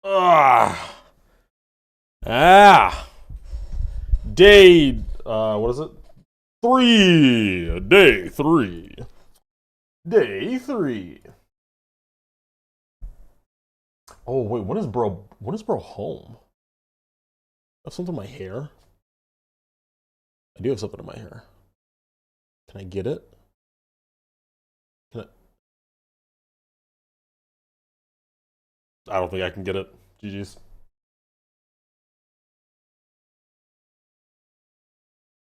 Ah. Ah. Day, what is it? Day three. Day three. Oh, wait, when is bro home? I have something in my hair? I do have something in my hair. Can I get it? Can I don't think I can get it. GG's.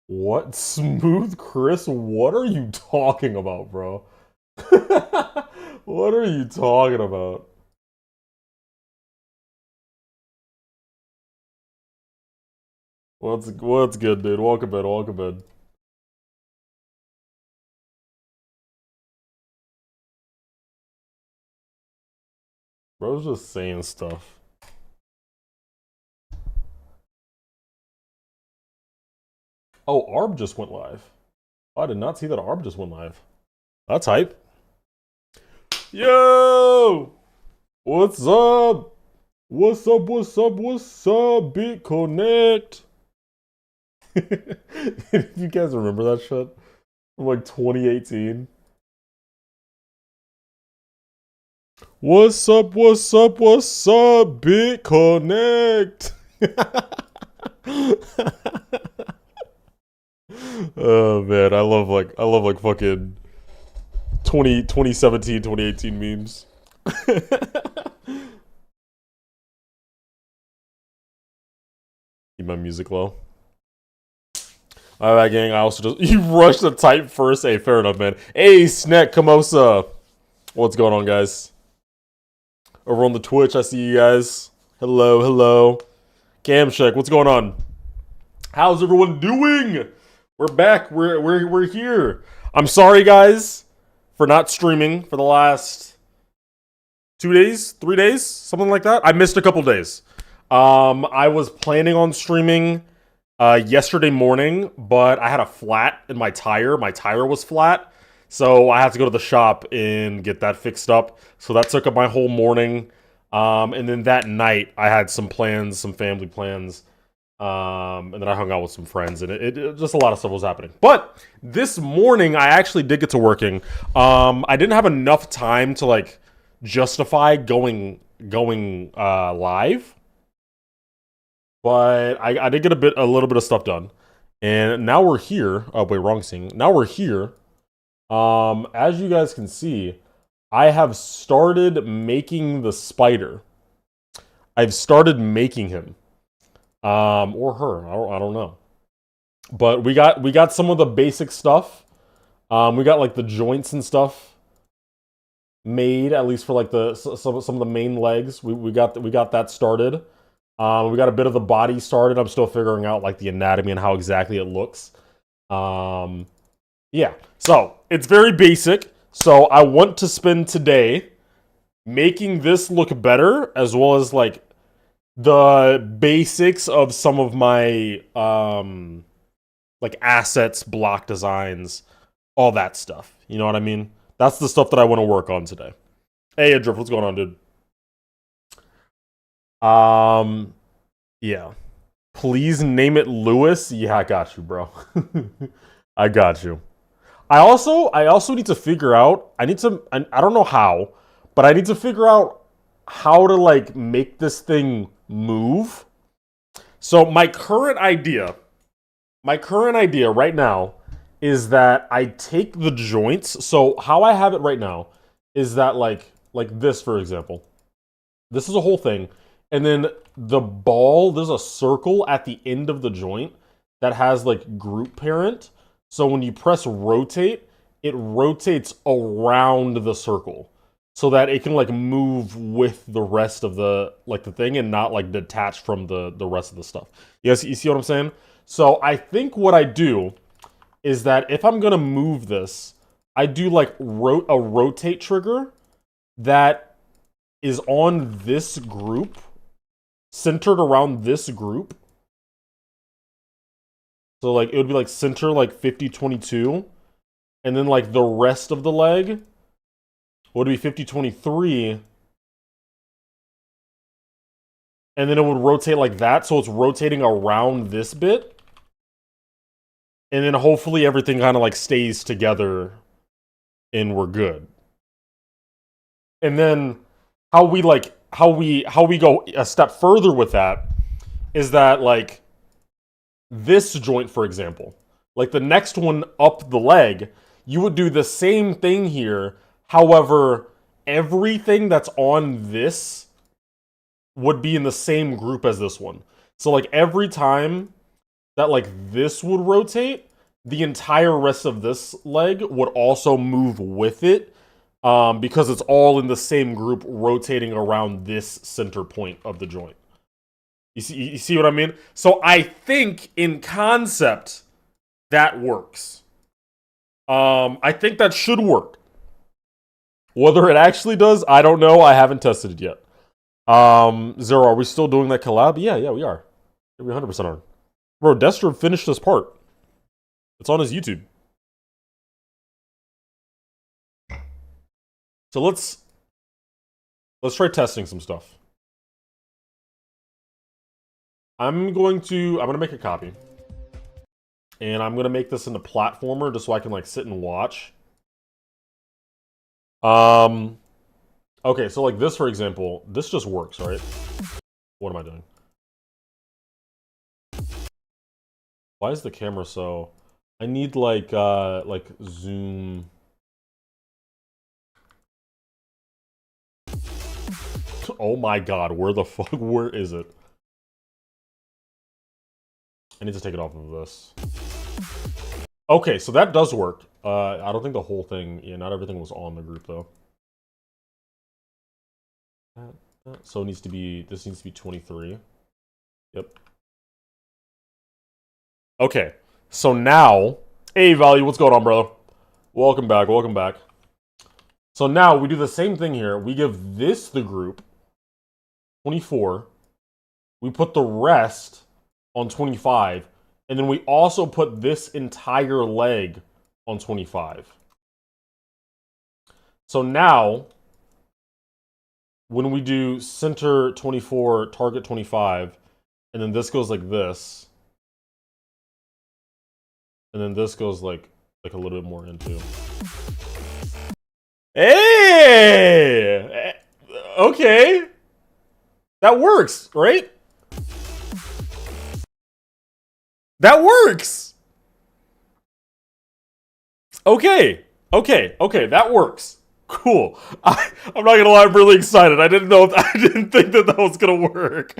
What? Smooth Chris? What are you talking about, bro? What are you talking about? What's good, dude? Welcome in, welcome in. Bro's just saying stuff. Oh, Arb just went live. I did not see that Arb just went live. That's hype. Yo! What's up? What's up, what's up, what's up, Big Connect? You guys remember that shit? From like 2018? What's up, what's up, what's up, Big Connect? Oh man, I love like fucking 2017, 2018 memes. Keep my music low. Alright, gang, I also just you rushed to type first. Hey, fair enough, man. Hey, Snack Camosa. What's going on, guys? Over on the Twitch, I see you guys. Hello, hello. Cam check, what's going on? How's everyone doing? We're back. We're here. I'm sorry, guys, for not streaming for the last 2 days, 3 days, something like that. I missed a couple days. I was planning on streaming yesterday morning, but I had a flat in my tire. My tire was flat, so I had to go to the shop and get that fixed up. So that took up my whole morning. And then that night, I had some plans, some family plans. And then I hung out with some friends, and it just a lot of stuff was happening. But this morning, I actually did get to working. I didn't have enough time to like justify going live, but I did get a little bit of stuff done, and now we're here. Oh wait, wrong scene. Now we're here. As you guys can see, I have started making the spider. I've started making him. Or her. I don't know. But we got some of the basic stuff. We got like the joints and stuff made, at least for like the some of the main legs. We got that started. We got a bit of the body started. I'm still figuring out like the anatomy and how exactly it looks. Yeah. So it's very basic. So I want to spend today making this look better, as well as like the basics of some of my like assets, block designs, all that stuff. You know what I mean? That's the stuff that I want to work on today. Hey, Adrift, what's going on, dude? Yeah. Please name it Lewis. Yeah, I got you, bro. I got you. I also need to figure out. I don't know how, but I need to figure out how to like make this thing move. So my current idea right now is that I take the joints. So how I have it right now is that like this, for example. This is a whole thing. And then the ball, there's a circle at the end of the joint that has like group parent. So when you press rotate, it rotates around the circle so that it can like move with the rest of the like the thing and not like detach from the rest of the stuff. Yes, you see what I'm saying? So I think what I do is that if I'm gonna move this, I do like a rotate trigger that is on this group, centered around this group. So like it would be like center like 50-22, and then like the rest of the leg would be 50-23. and then it would rotate like that, so it's rotating around this bit, and then hopefully everything kind of like stays together, and we're good. And then how we go a step further with that is that like this joint, for example, like the next one up the leg, you would do the same thing here. However, everything that's on this would be in the same group as this one. So like every time that like this would rotate, the entire rest of this leg would also move with it, because it's all in the same group rotating around this center point of the joint. You see what I mean? So I think in concept that works. I think that should work. Whether it actually does, I don't know. I haven't tested it yet. Zero, are we still doing that collab? Yeah, we are. We 100% are. Bro, Destro finished this part. It's on his YouTube. So let's try testing some stuff. I'm gonna make a copy. And I'm gonna make this into platformer just so I can like sit and watch. Okay, so like this, for example, this just works, right? What am I doing? Why is the camera so... I need like zoom... Oh my god, where the fuck, where is it? I need to take it off of this. Okay, so that does work. I don't think the whole thing, yeah, not everything was on the group though. So it needs to be, this needs to be 23. Yep. Okay, so now, hey Value, what's going on, brother? Welcome back, welcome back. So now we do the same thing here. We give this the group, 24. We put the rest on 25. And then we also put this entire leg on 25. So now, when we do center 24, target 25, and then this goes like this, and then this goes like a little bit more into. Hey! Okay. That works, right? That works! Okay, that works. Cool. I'm not gonna lie, I'm really excited. I didn't think that was gonna work.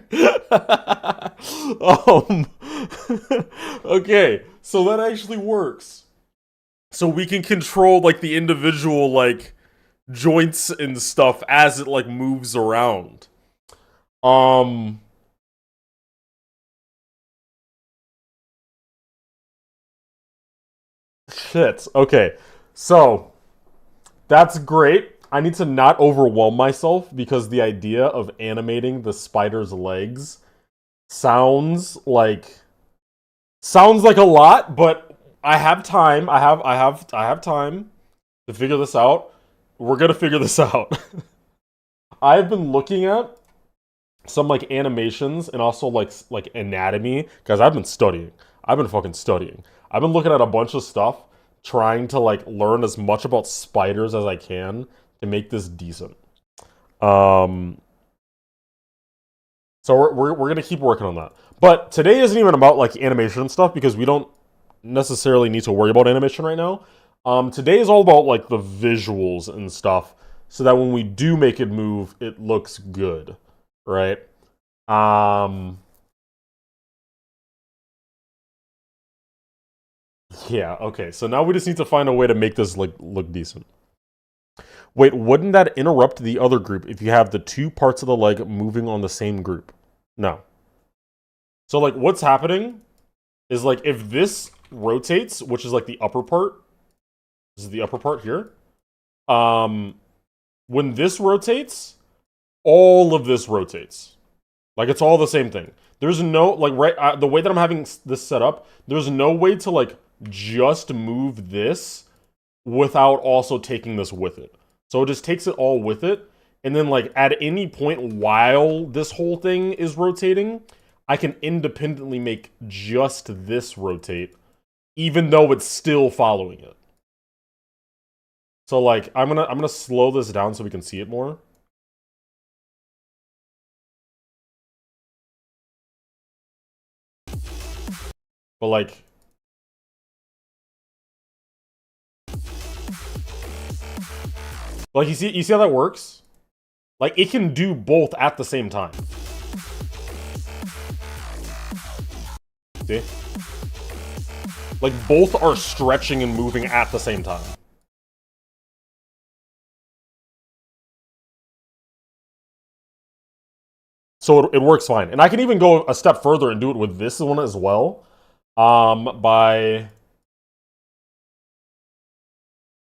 Okay, so that actually works. So we can control like the individual like joints and stuff as it like moves around. Shit. Okay. So that's great. I need to not overwhelm myself because the idea of animating the spider's legs sounds like a lot, but I have time. I have time to figure this out. We're gonna figure this out. I've been looking at some like animations and also like anatomy because I've been studying. I've been fucking studying. I've been looking at a bunch of stuff, trying to like learn as much about spiders as I can to make this decent. So we're gonna keep working on that. But today isn't even about like animation and stuff because we don't necessarily need to worry about animation right now. Today is all about like the visuals and stuff, so that when we do make it move, it looks good, right? Yeah, okay, so now we just need to find a way to make this like look decent. Wait, wouldn't that interrupt the other group if you have the two parts of the leg moving on the same group? No. So like what's happening is like if this rotates, which is like the upper part, this is the upper part here. When this rotates, all of this rotates. Like it's all the same thing. There's no like the way that I'm having this set up, there's no way to like just move this without also taking this with it. So it just takes it all with it, and then like at any point while this whole thing is rotating, I can independently make just this rotate, even though it's still following it. So like I'm gonna slow this down so we can see it more. But like you see how that works? Like it can do both at the same time. See? Like both are stretching and moving at the same time. So it works fine. And I can even go a step further and do it with this one as well. By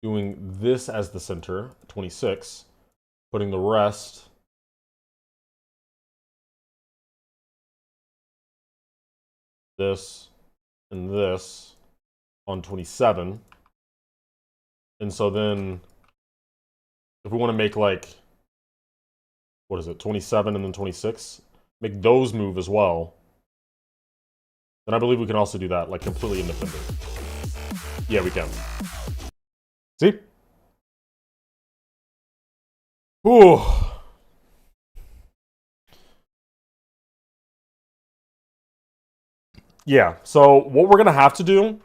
doing this as the center, 26, putting the rest this and this on 27. And so then if we want to make like, what is it, 27 and then 26, make those move as well. Then I believe we can also do that, like completely independent. Yeah, we can. See? Ooh. Yeah, so what we're gonna have to do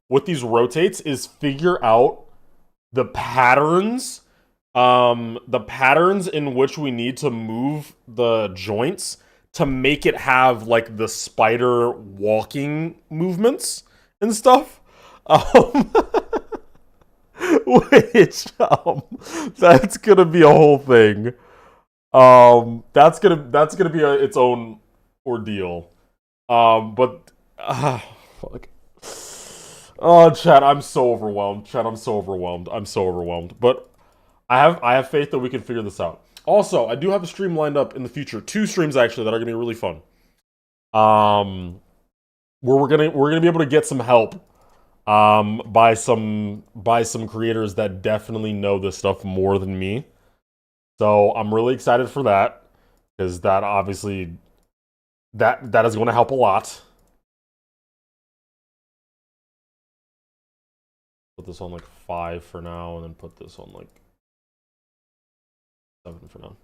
with these rotates is figure out the patterns in which we need to move the joints to make it have like the spider walking movements and stuff. Which that's gonna be a whole thing. That's gonna be its own ordeal. But fuck. Oh, chat, I'm so overwhelmed. Chat, I'm so overwhelmed. I'm so overwhelmed. But I have faith that we can figure this out. Also, I do have a stream lined up in the future. 2 streams actually that are gonna be really fun. Where we're gonna be able to get some help by some creators that definitely know this stuff more than me. So I'm really excited for that, because that obviously that is going to help a lot. Put this on like 5 for now, and then put this on like 7 for now.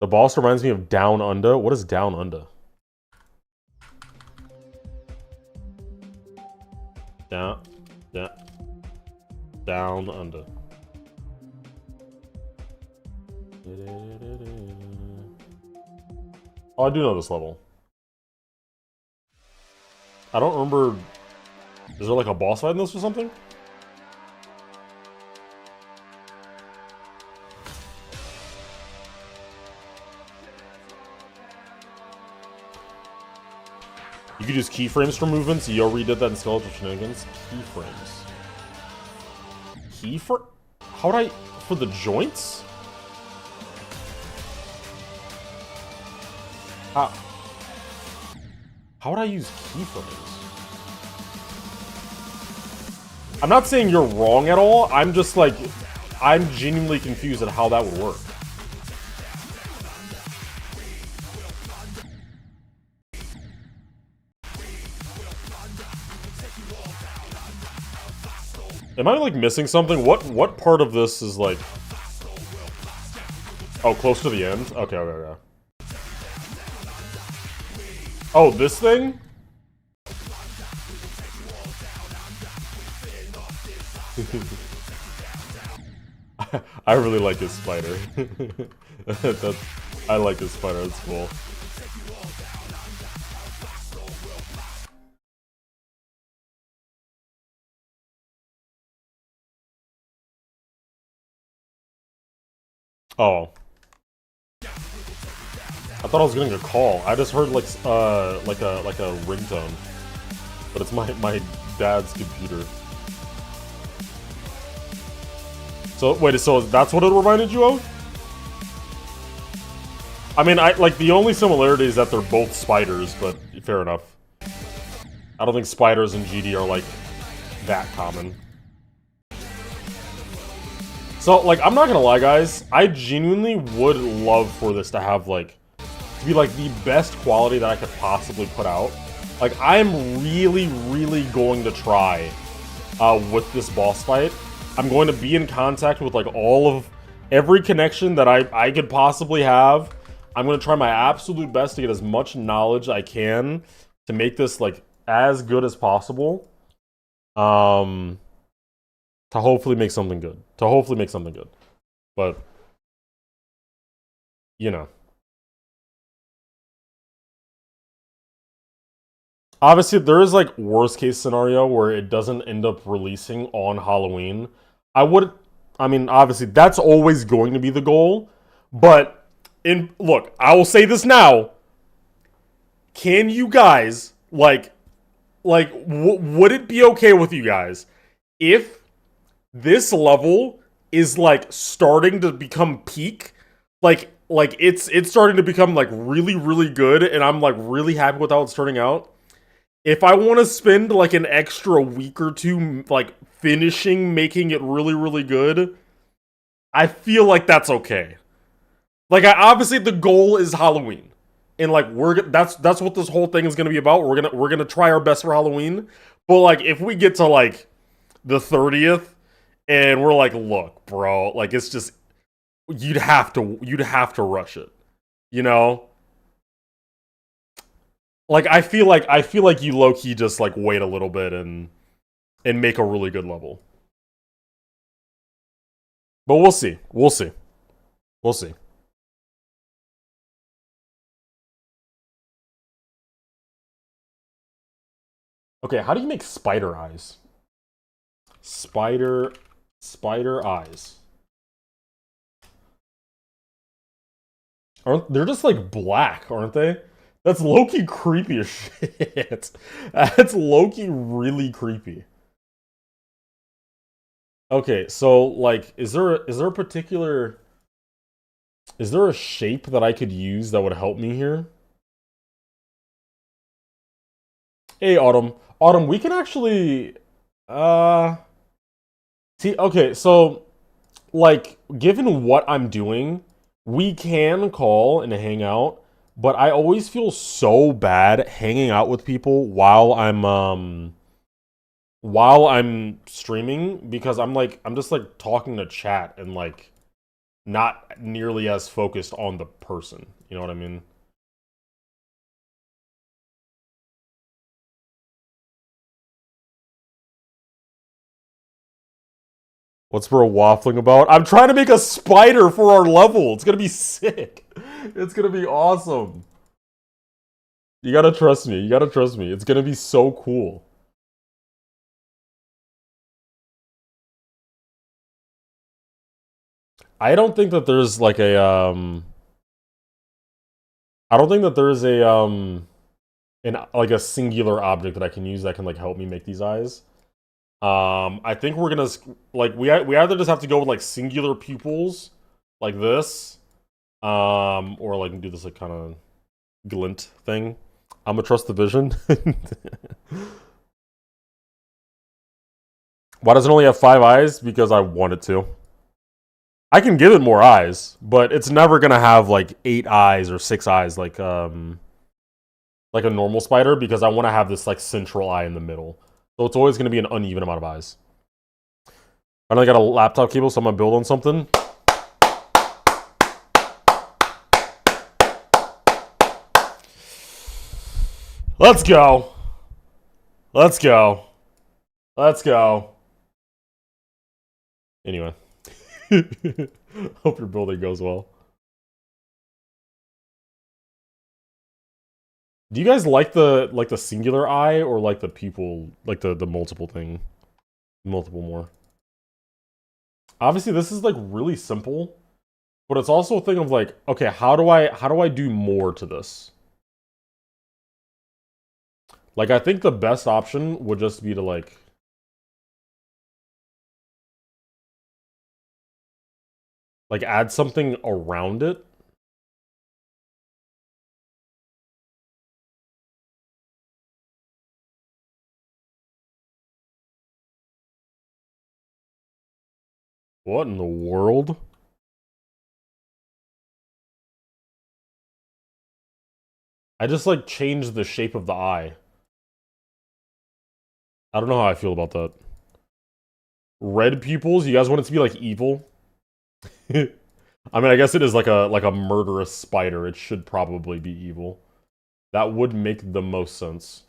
The boss reminds me of Down Under. What is Down Under? Down Under. Oh, I do know this level. I don't remember. Is there like a boss fight in this or something? You could use keyframes for movements. Yo redid that in Skeletal Shenanigans. Keyframes. Keyframe? How would I... For the joints? How would I use keyframes? I'm not saying you're wrong at all. I'm just like... I'm genuinely confused at how that would work. Am I like missing something? What part of this is like... Oh, close to the end? Okay, okay, okay. Oh, this thing? I really like his spider. I like his spider, that's cool. Oh. I thought I was getting a call. I just heard like a ringtone. But it's my dad's computer. So wait, so that's what it reminded you of? I mean, like the only similarity is that they're both spiders, but fair enough. I don't think spiders in GD are like that common. So, like, I'm not gonna lie, guys. I genuinely would love for this to have, like, to be, like, the best quality that I could possibly put out. Like, I'm really, really going to try with this boss fight. I'm going to be in contact with, like, every connection that I could possibly have. I'm going to try my absolute best to get as much knowledge I can to make this, like, as good as possible. To hopefully make something good. But, you know. Obviously, there is, like, worst case scenario where it doesn't end up releasing on Halloween. I mean, obviously, that's always going to be the goal. But, look, I will say this now. Can you guys, would it be okay with you guys if this level is, like, starting to become peak? Like it's starting to become, like, really, really good, and I'm, like, really happy with how it's turning out. If I want to spend, like, an extra week or two, like, finishing making it really, really good, I feel like that's okay. Like, obviously the goal is Halloween, and, like, that's what this whole thing is gonna be about. We're gonna try our best for Halloween, but, like, if we get to, like, the 30th and we're like, look, bro, like, it's just you'd have to rush it, you know? Like, I feel like you low key just, like, wait a little bit and make a really good level. But we'll see. We'll see. We'll see. Okay, how do you make spider eyes? Spider eyes. Aren't they're just, like, black, aren't they? That's low-key creepy as shit. That's low-key really creepy. Okay, so, like, is there a particular is there a shape that I could use that would help me here? Hey, Autumn. Autumn, we can actually see, okay, so, like, given what I'm doing, we can call and hang out, but I always feel so bad hanging out with people while I'm streaming, because I'm just, like, talking to chat and, like, not nearly as focused on the person. You know what I mean? What's bro waffling about? I'm trying to make a spider for our level. It's gonna be sick. It's gonna be awesome. You gotta trust me. You gotta trust me. It's gonna be so cool. I don't think that there's, like, a I don't think that there's like, a singular object that I can use that can, like, help me make these eyes. I think we're gonna, like, we either just have to go with, like, singular pupils like this, or, like, do this, like, kind of glint thing. I'm gonna trust the vision. Why does it only have 5 eyes? Because I want it to. I can give it more eyes, but it's never gonna have, like, 8 eyes or 6 eyes like a normal spider, because I want to have this, like, central eye in the middle. So it's always gonna be an uneven amount of eyes. I only got a laptop cable, so I'm gonna build on something. Let's go. Let's go. Let's go. Anyway. Hope your building goes well. Do you guys like the singular eye, or like the pupil, like the multiple thing? Multiple more. Obviously this is, like, really simple, but it's also a thing of, like, okay, how do I do more to this? Like, I think the best option would just be to, like add something around it. What in the world? I just like changed the shape of the eye. I don't know how I feel about that. Red pupils? You guys want it to be like evil? I mean, I guess it is like a murderous spider. It should probably be evil. That would make the most sense.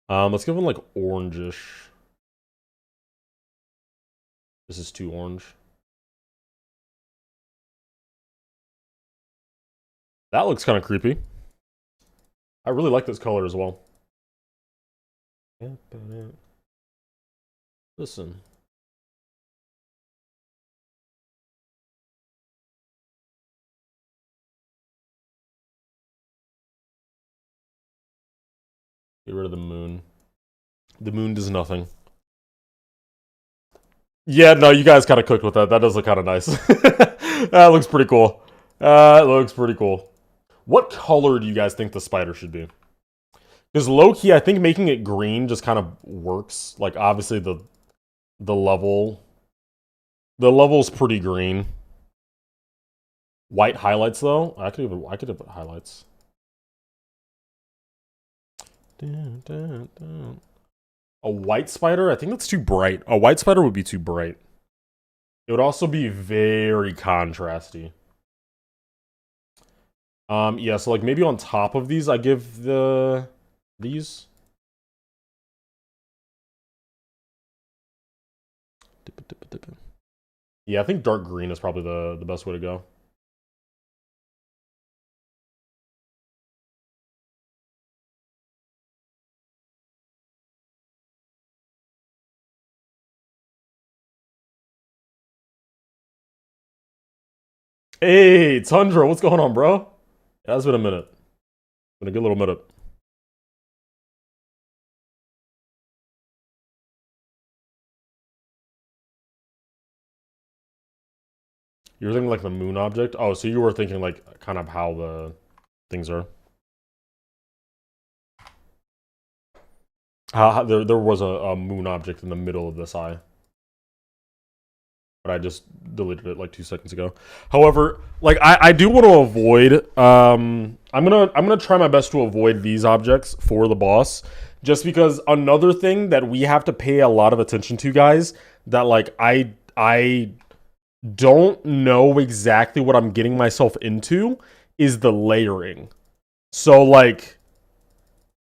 Let's give him like orangish. This is too orange. That looks kind of creepy. I really like this color as well. Listen. Get rid of the moon. The moon does nothing. Yeah, no, you guys kind of cooked with that. That does look kind of nice. That looks pretty cool. It looks pretty cool. What color do you guys think the spider should be? Because low-key, I think making it green just kind of works. Like, obviously, the level... The level's pretty green. White highlights, though? I could have highlights. A white spider? I think that's too bright. A white spider would be too bright. It would also be very contrasty. Yeah, so like maybe on top of these, I give these. Yeah, I think dark green is probably the best way to go. Hey, Tundra, what's going on, bro? Yeah, it's been a minute. Been a good little minute. You were thinking like the moon object? Oh, so you were thinking like kind of how the things are. How there was a moon object in the middle of this eye. But I just deleted it like 2 seconds ago. However, like I do want to avoid I'm gonna try my best to avoid these objects for the boss. Just because another thing that we have to pay a lot of attention to, guys, that like I don't know exactly what I'm getting myself into is the layering. So like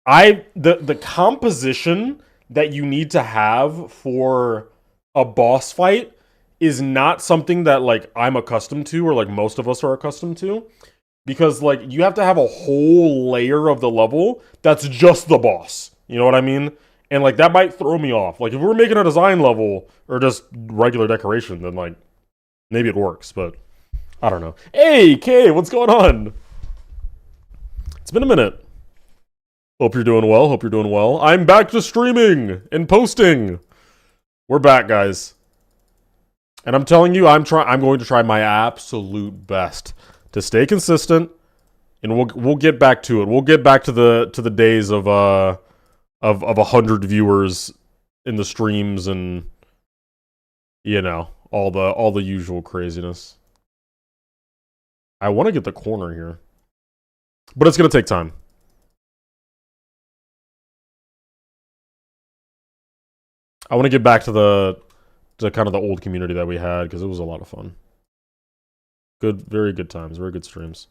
the composition that you need to have for a boss fight is not something that like I'm accustomed to or like most of us are accustomed to, because like you have to have a whole layer of the level that's just the boss. You know what I mean? And like that might throw me off. Like if we're making a design level or just regular decoration, then like maybe it works, but I don't know. Hey, Kay, what's going on? It's been a minute. Hope you're doing well. Hope you're doing well. I'm back to streaming and posting. We're back, guys. And I'm telling you, I'm going to try my absolute best to stay consistent, and we'll get back to it. We'll get back to the days of 100 viewers in the streams, and you know, all the usual craziness. I want to get the corner here, but it's gonna take time. I want to get back to kind of the old community that we had, because it was a lot of fun. Good, very good times, very good streams.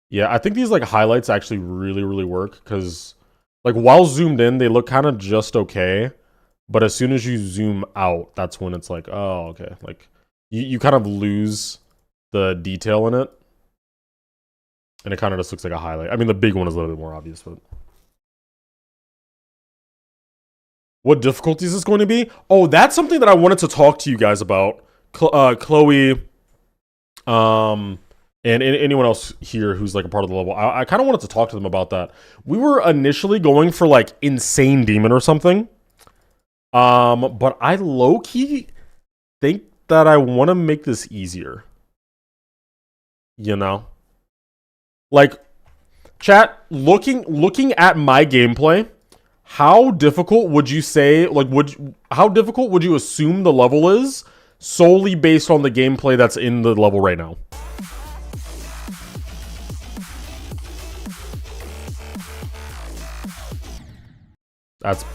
Yeah, I think these like highlights actually really work, because like while zoomed in, they look kind of just okay, but as soon as you zoom out, that's when it's like, oh, okay. Like you kind of lose the detail in it, and it kind of just looks like a highlight. I mean, the big one is a little bit more obvious, but what difficulty is this going to be? Oh, that's something that I wanted to talk to you guys about. Chloe, and anyone else here who's like a part of the level, I kind of wanted to talk to them about that. We were initially going for like Insane Demon or something. But I low-key think that I want to make this easier. You know? Like, chat, looking at my gameplay, how difficult would you say, like, how difficult would you assume the level is solely based on the gameplay that's in the level right now?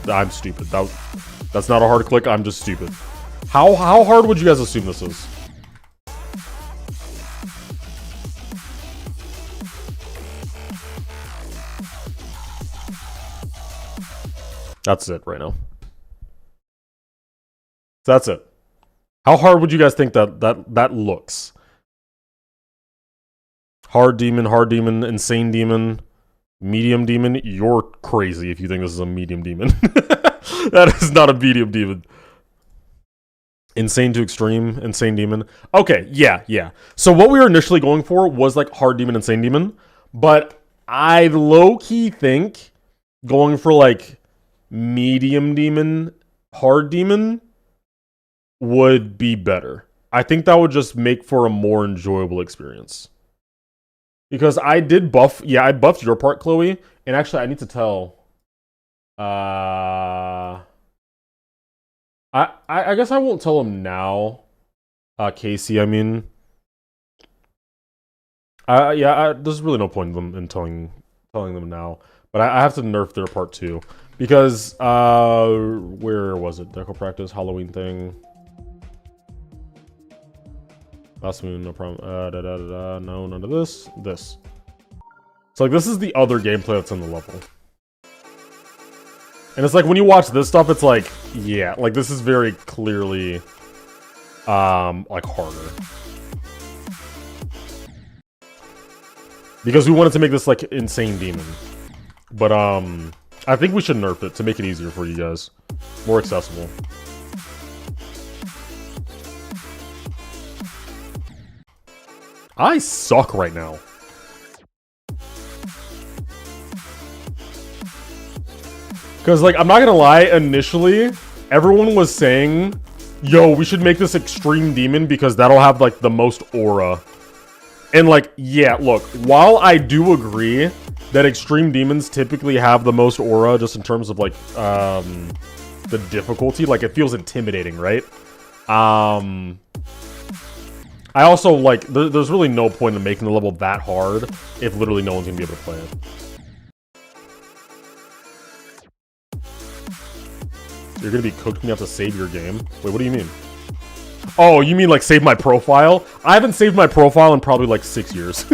I'm stupid. That's not a hard click, I'm just stupid. How hard would you guys assume this is? That's it right now. That's it. How hard would you guys think that looks? Hard demon, insane demon, medium demon. You're crazy if you think this is a medium demon. That is not a medium demon. Insane to extreme, insane demon. Okay, yeah. So what we were initially going for was like hard demon, insane demon. But I low-key think going for like medium demon, hard demon would be better. I think that would just make for a more enjoyable experience. Because I did buff, yeah, I buffed your part, Chloe. And actually, I need to tell. I guess I won't tell him now. Casey, I mean. There's really no point in telling them now. But I have to nerf their part too. Because, where was it? Deco practice, Halloween thing. Last moon, no problem. No, none of this. This. So, like, this is the other gameplay that's in the level. And it's like, when you watch this stuff, it's like, yeah, like, this is very clearly, like, harder. Because we wanted to make this, like, insane demon. But, I think we should nerf it to make it easier for you guys. More accessible. I suck right now. Because, like, I'm not gonna lie, initially, everyone was saying, yo, we should make this extreme demon because that'll have, like, the most aura. And, like, yeah, look, while I do agree that extreme demons typically have the most aura just in terms of, like, the difficulty, like, it feels intimidating, right? I also, like, there's really no point in making the level that hard if literally no one's gonna be able to play it. You're gonna be cooked when you have to save your game? Wait, what do you mean? Oh, you mean like save my profile? I haven't saved my profile in probably like 6 years.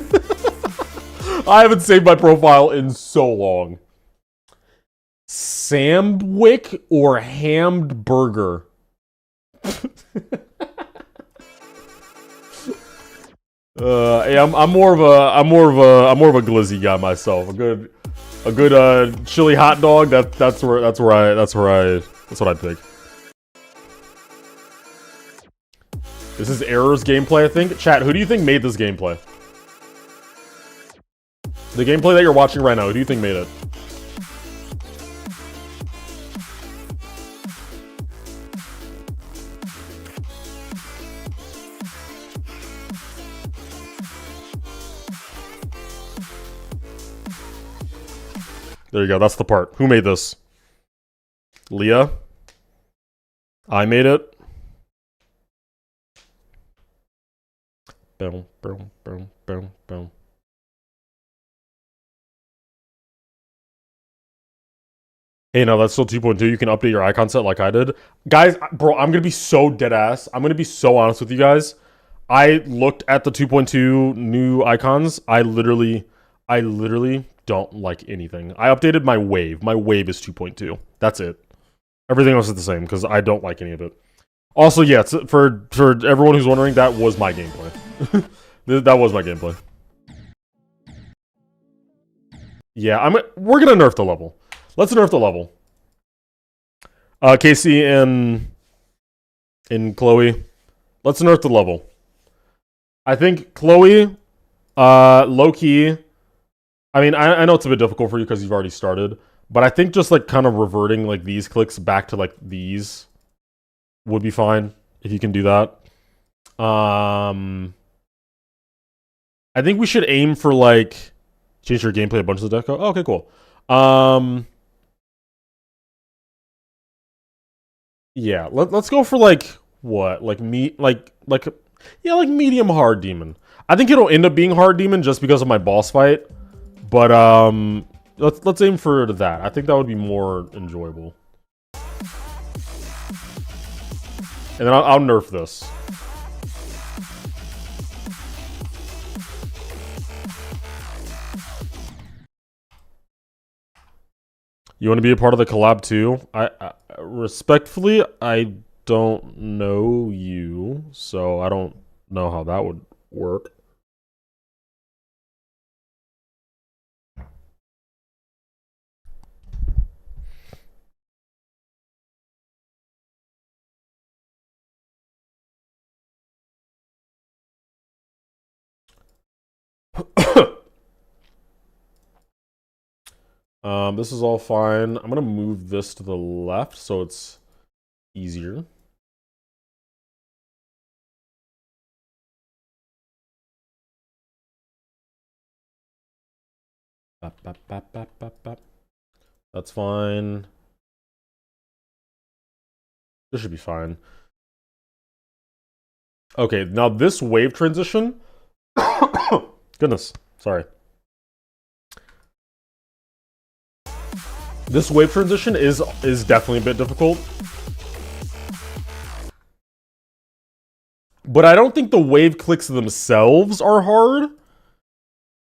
I haven't saved my profile in so long. Sandwick or hammed burger? Yeah, I'm more of a glizzy guy myself. A good chili hot dog. That's what I pick. This is Error's gameplay, I think. Chat, who do you think made this gameplay? The gameplay that you're watching right now, who do you think made it? There you go, that's the part. Who made this? Leah? I made it. Boom, boom, boom, boom, boom. Hey, no, that's still 2.2. You can update your icon set like I did. Guys, bro, I'm gonna be so dead ass. I'm gonna be so honest with you guys. I looked at the 2.2 new icons. I literally don't like anything. I updated my wave. My wave is 2.2. That's it. Everything else is the same because I don't like any of it. Also, yeah, for everyone who's wondering, that was my gameplay. That was my gameplay. Yeah, we're gonna nerf the level. Let's nerf the level. Casey and Chloe, let's nerf the level. I think Chloe, Low key. I mean, I know it's a bit difficult for you because you've already started, but I think just like kind of reverting like these clicks back to like these would be fine if you can do that. I think we should aim for like change your gameplay a bunch of the deco. Oh, okay, cool. Yeah, let's go for like what? Like yeah, like medium hard demon. I think it'll end up being hard demon just because of my boss fight. But let's aim for that. I think that would be more enjoyable. And then I'll nerf this. You want to be a part of the collab too? I respectfully, I don't know you, so I don't know how that would work. This is all fine. I'm gonna move this to the left so it's easier. That's fine. This should be fine. Okay, now this wave transition. Goodness, sorry. This wave transition is definitely a bit difficult. But I don't think the wave clicks themselves are hard.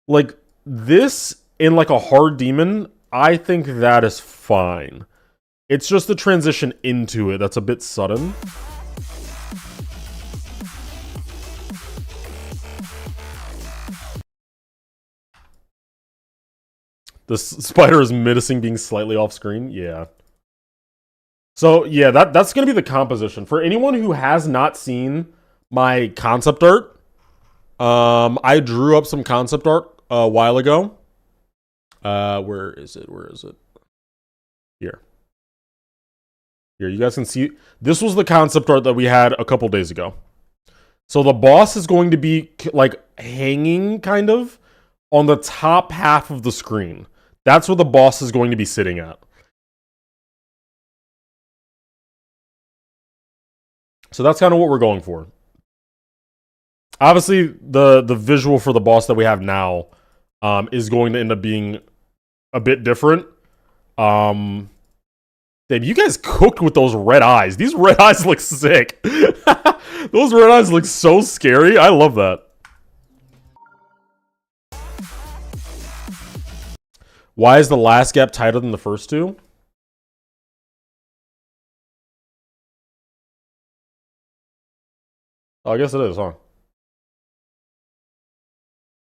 Like, this in like a hard demon, I think that is fine. It's just the transition into it that's a bit sudden. The spider is menacing being slightly off screen. Yeah. So, yeah, that's going to be the composition. For anyone who has not seen my concept art, I drew up some concept art a while ago. Where is it? Where is it? Here. Here, you guys can see. This was the concept art that we had a couple days ago. So the boss is going to be, like, hanging, kind of, on the top half of the screen. That's where the boss is going to be sitting at. So that's kind of what we're going for. Obviously, the visual for the boss that we have now is going to end up being a bit different. Dave, you guys cooked with those red eyes. These red eyes look sick. Those red eyes look so scary. I love that. Why is the last gap tighter than the first two? Oh, I guess it is, huh?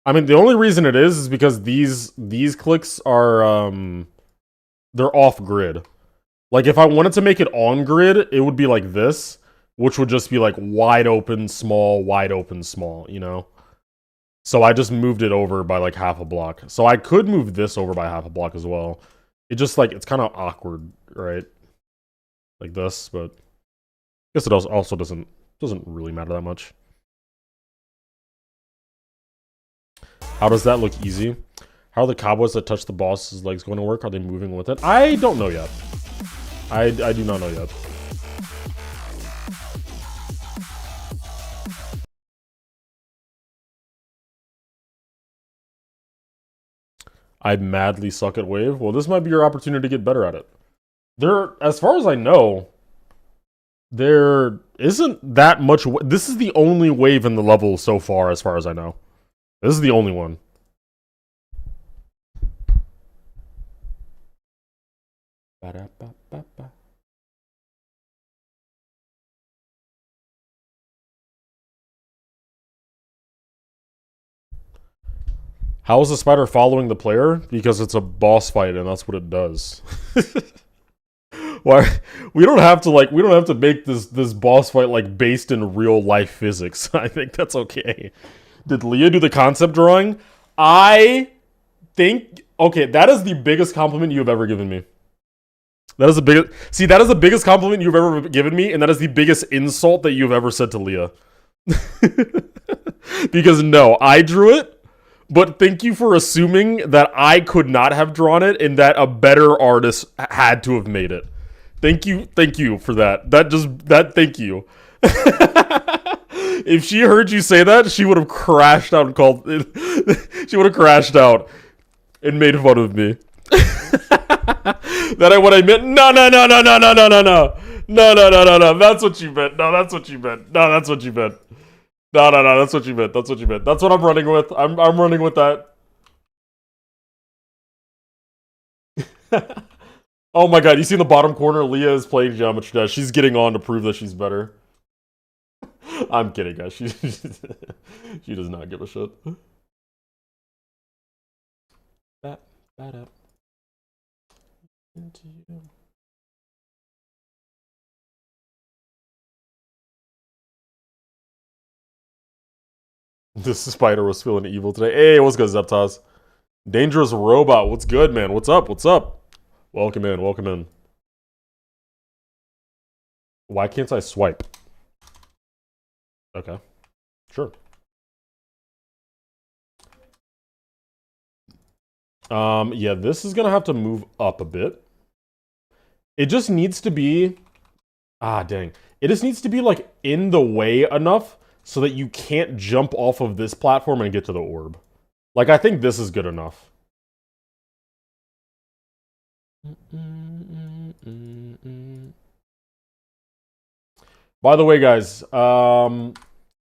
I mean, the only reason it is because these clicks are they're off grid. Like if I wanted to make it on grid, it would be like this, which would just be like wide open, small, you know? So I just moved it over by like half a block. So I could move this over by half a block as well. It just like, it's kind of awkward, right? Like this, but I guess it also doesn't really matter that much. How does that look easy? How are the cowboys that touch the boss's legs going to work? Are they moving with it? I don't know yet. I do not know yet. I madly suck at wave. Well, this might be your opportunity to get better at it. As far as I know, there isn't that much. This is the only wave in the level so far as I know. This is the only one. How is the spider following the player? Because it's a boss fight and that's what it does. Why we don't have to make this boss fight like based in real life physics. I think that's okay. Did Leah do the concept drawing? I think, okay, that is the biggest compliment you have ever given me. That is the biggest. See, that is the biggest compliment you've ever given me, and that is the biggest insult that you've ever said to Leah. Because no, I drew it, but thank you for assuming that I could not have drawn it and that a better artist had to have made it. Thank you for that. Thank you. If she heard you say that, she would have crashed out and called. She would have crashed out and made fun of me. That I what I meant. No. That's what you meant. No, that's what you meant. No, that's what you meant. No. That's what you meant. That's what you meant. That's what I'm running with. I'm running with that. Oh my god! You see in the bottom corner, Leah is playing Geometry Dash. She's getting on to prove that she's better. I'm kidding, guys. She does not give a shit. That up into you. This spider was feeling evil today. Hey, what's good, Zeptas? Dangerous robot. What's good, man? What's up? What's up? Welcome in. Welcome in. Why can't I swipe? Okay. Sure. Yeah, this is gonna have to move up a bit. It just needs to be... Ah, dang. It just needs to be, like, in the way enough so that you can't jump off of this platform and get to the orb. Like, I think this is good enough. By the way, guys,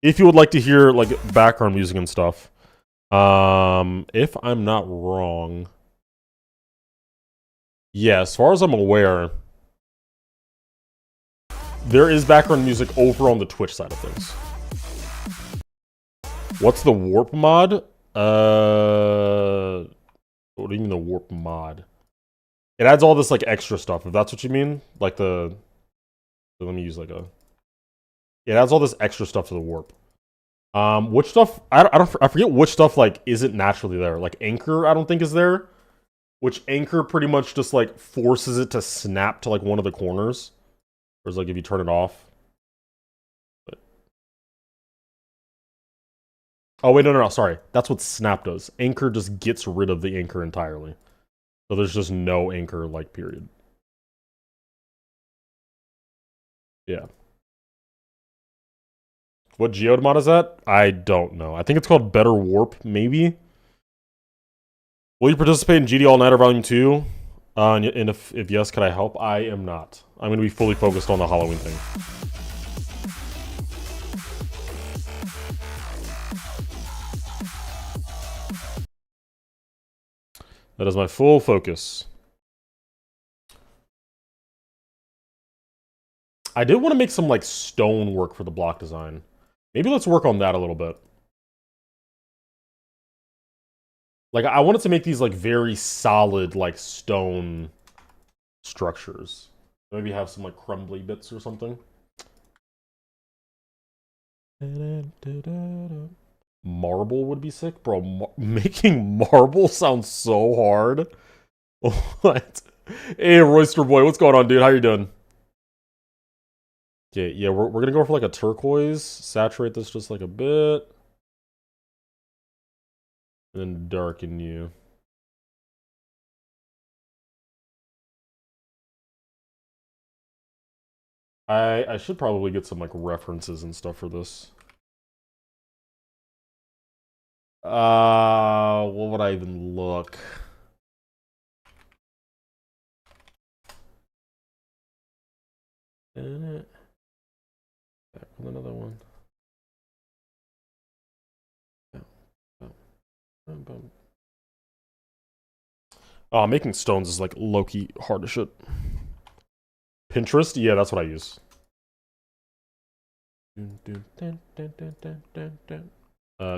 if you would like to hear, like, background music and stuff, if I'm not wrong... Yeah, as far as I'm aware, there is background music over on the Twitch side of things. What's the warp mod? What do you mean the warp mod? It adds all this, like, extra stuff, if that's what you mean. Like the... Let me use, like, a... It adds all this extra stuff to the warp. Which stuff... I forget which stuff, like, isn't naturally there. Like, Anchor, I don't think is there. Which Anchor pretty much just, like, forces it to snap to, like, one of the corners. Whereas, like, if you turn it off. But... Oh, wait, no, sorry. That's what Snap does. Anchor just gets rid of the Anchor entirely. So there's just no Anchor, like, period. Yeah. What geode mod is that? I don't know. I think it's called Better Warp, maybe? Will you participate in GD All Nighter Volume 2? And if yes, could I help? I am not. I'm going to be fully focused on the Halloween thing. That is my full focus. I did want to make some, like, stone work for the block design. Maybe let's work on that a little bit. Like, I wanted to make these, like, very solid, like, stone structures. Maybe have some, like, crumbly bits or something. Marble would be sick? Bro, making marble sounds so hard. What? Hey, Royster Boy, what's going on, dude? How you doing? Okay, yeah, we're gonna go for, like, a turquoise. Saturate this just, like, a bit. And then darken you. I should probably get some, like, references and stuff for this. What would I even look? Back with another one. Oh, making stones is, like, low-key hard as shit. Pinterest? Yeah, that's what I use.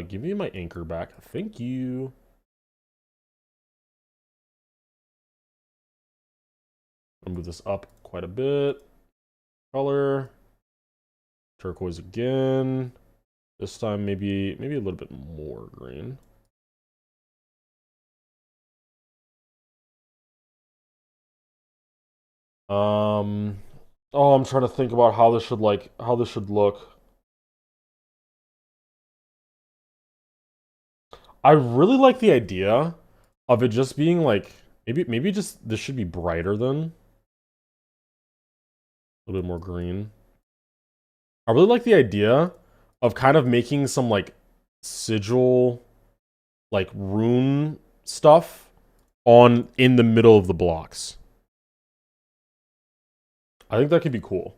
Give me my anchor back. Thank you. I'll move this up quite a bit. Color. Turquoise again. This time, maybe a little bit more green. Oh, I'm trying to think about how this should look. I really like the idea of it just being like maybe just this should be brighter then. A little bit more green. I really like the idea of kind of making some like sigil like rune stuff on in the middle of the blocks. I think that could be cool.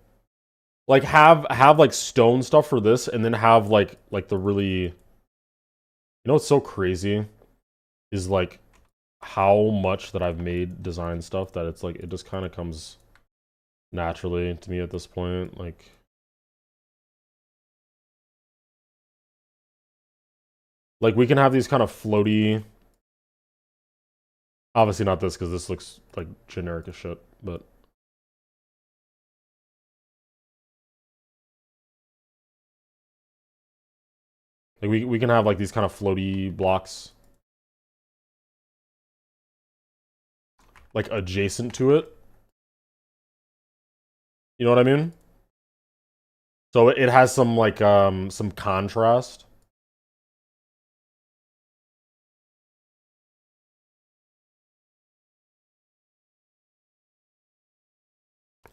Like have like stone stuff for this and then have like the really, you know what's so crazy is like how much that I've made design stuff that it's like it just kind of comes naturally to me at this point. Like we can have these kind of floaty, obviously not this because this looks like generic as shit, but like we can have like these kind of floaty blocks like adjacent to it. You know what I mean? So it has some like some contrast.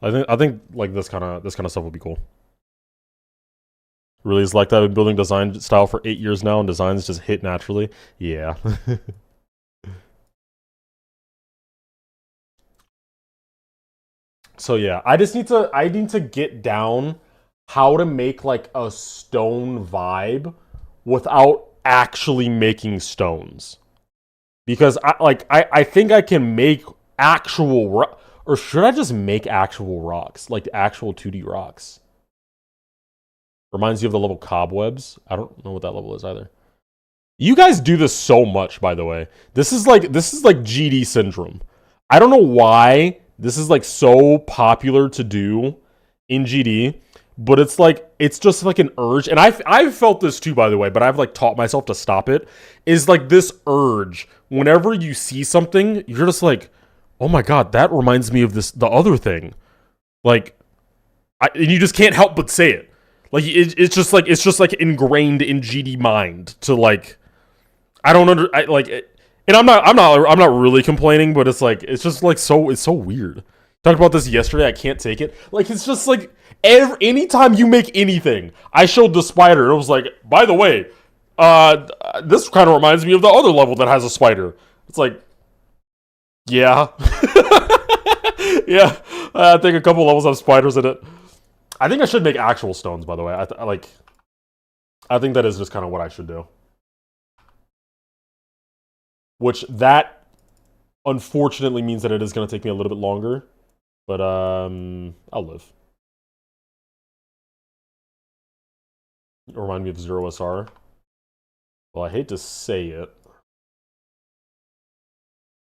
I think like this kind of stuff would be cool. Really is like that. I've been building design style for 8 years now, and designs just hit naturally. Yeah. So yeah, I need to get down how to make like a stone vibe without actually making stones. Because I think I can make actual or should I just make actual rocks? Like actual 2D rocks. Reminds you of the level Cobwebs. I don't know what that level is either. You guys do this so much, by the way. This is like GD syndrome. I don't know why this is like so popular to do in GD, but it's just like an urge, and I've felt this too, by the way, but I've like taught myself to stop it. Is like this urge whenever you see something, you're just like, oh my god, that reminds me of the other thing, like, and you just can't help but say it. Like it's just like ingrained in GD mind to like I don't and I'm not really complaining, but it's just like it's so weird. Talked about this yesterday. I can't take it. Like it's just like anytime you make anything, I showed the spider. And it was like, by the way, this kind of reminds me of the other level that has a spider. It's like, yeah, yeah. I think a couple levels have spiders in it. I think I should make actual stones. By the way, I think that is just kind of what I should do. Which that unfortunately means that it is going to take me a little bit longer, but I'll live. Remind me of ZeroSR. Well, I hate to say it.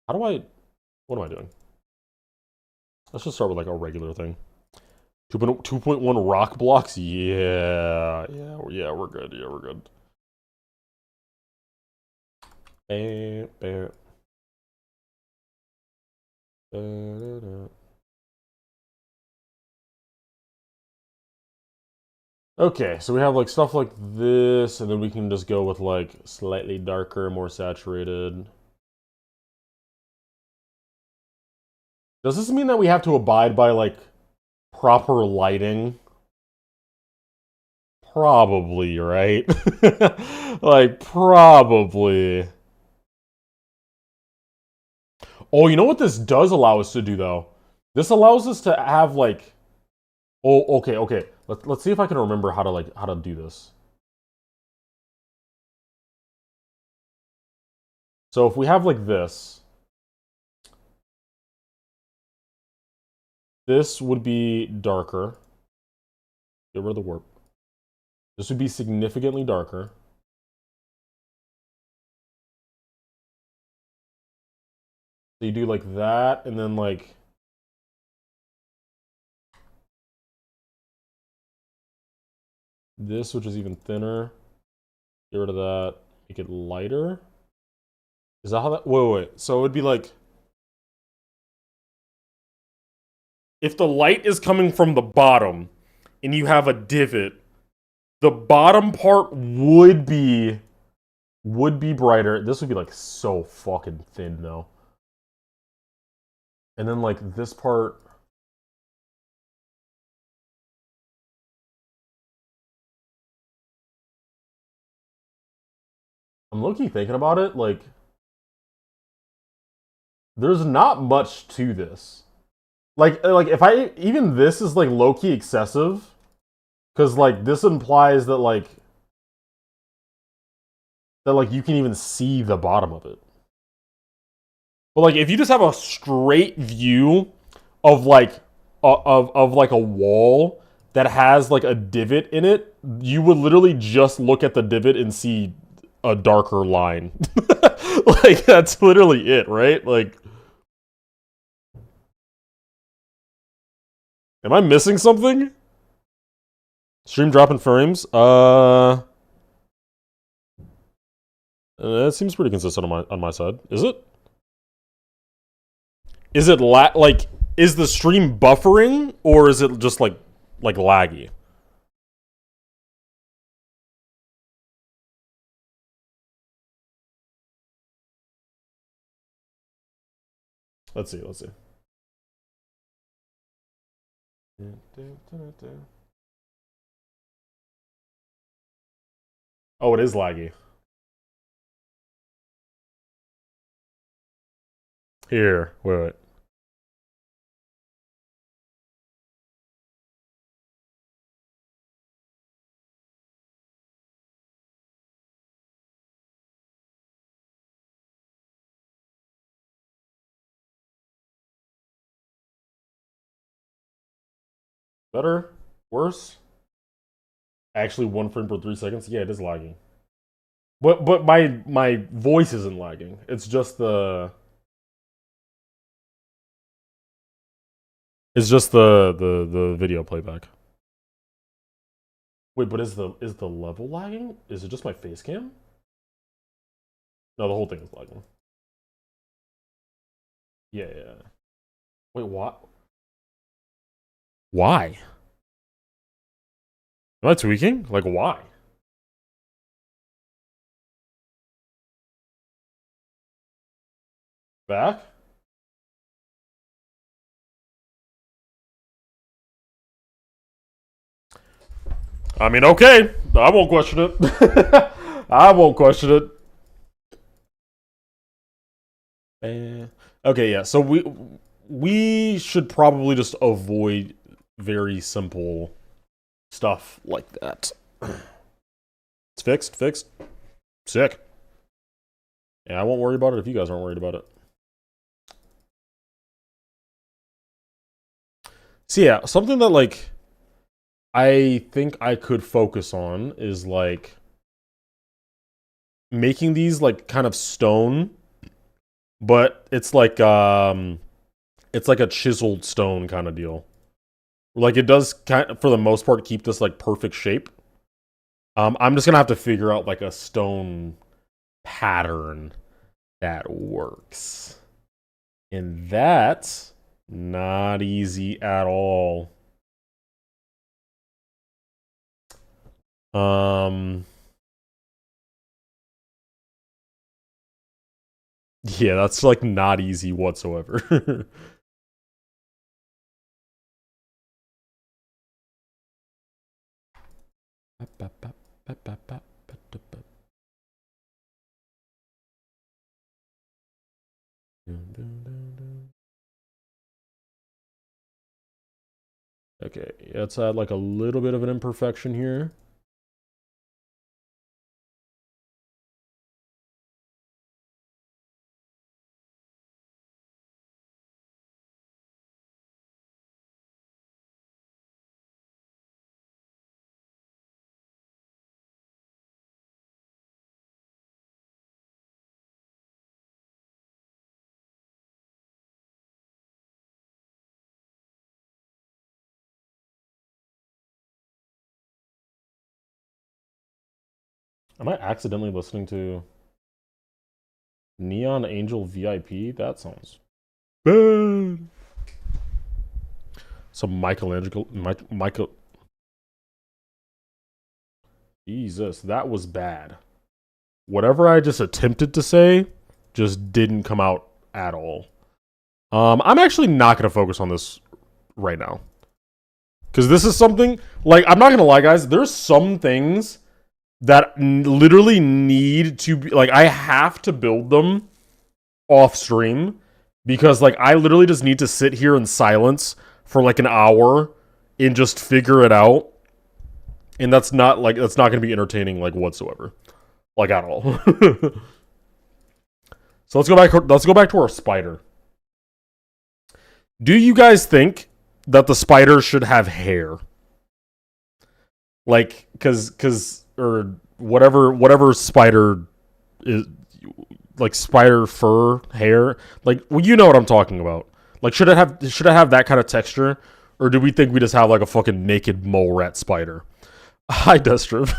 How do I... What am I doing? Let's just start with like a regular thing. 2.1 rock blocks? Yeah, we're good. Yeah, we're good. Bam, bam. Okay, so we have like stuff like this, and then we can just go with like slightly darker, more saturated. Does this mean that we have to abide by like proper lighting? Probably, right? Like, probably. Oh, you know what this does allow us to do, though? This allows us to have, like... Oh, okay. Let's see if I can remember how to do this. So if we have, like, this would be darker. Get rid of the warp. This would be significantly darker. So you do, like, that, and then, like... This, which is even thinner. Get rid of that. Make it lighter. Is that how that? Wait. So it would be like, if the light is coming from the bottom and you have a divot, the bottom part would be brighter. This would be like so fucking thin though. And then like this part. I'm low-key thinking about it, like there's not much to this. Like if I even this is like low-key excessive. Cause like this implies that like you can even see the bottom of it. But like if you just have a straight view of like like a wall that has like a divot in it, you would literally just look at the divot and see a darker line. Like that's literally it, right? Like, am I missing something? Stream dropping frames? That seems pretty consistent on my side. Is it? Is it like is the stream buffering or is it just like laggy? Let's see. Oh, it is laggy. Here, wait. Better? Worse? Actually, 1 frame per 3 seconds. Yeah, it is lagging. But my voice isn't lagging. It's just the video playback. Wait, but is the level lagging? Is it just my face cam? No, the whole thing is lagging. Yeah. Wait, what? Why? Am I tweaking? Like, why? Back? I mean, okay. I won't question it. I won't question it. Okay, yeah. So we should probably just avoid very simple stuff like that. It's fixed. Sick. Yeah, I won't worry about it if you guys aren't worried about it. So yeah, something that like I think I could focus on is like making these like kind of stone, but it's like a chiseled stone kind of deal. Like it does kind of, for the most part, keep this like perfect shape. I'm just gonna have to figure out like a stone pattern that works. And that's not easy at all. Yeah, that's like not easy whatsoever. Okay, let's add like a little bit of an imperfection here. Am I accidentally listening to Neon Angel VIP? That sounds bad. Some Michelangelo, Michael. Jesus, that was bad. Whatever I just attempted to say just didn't come out at all. I'm actually not going to focus on this right now. Because this is something, like, I'm not going to lie, guys. There's some things that literally need to be, like, I have to build them off stream. Because, like, I literally just need to sit here in silence for, like, an hour and just figure it out. And that's not going to be entertaining, like, whatsoever. Like, at all. So let's go back to our spider. Do you guys think that the spider should have hair? Like, or whatever spider is, like spider fur hair. Like, well, you know what I'm talking about. Like, should it have that kind of texture, or do we think we just have like a fucking naked mole rat spider? Hi, Destruv.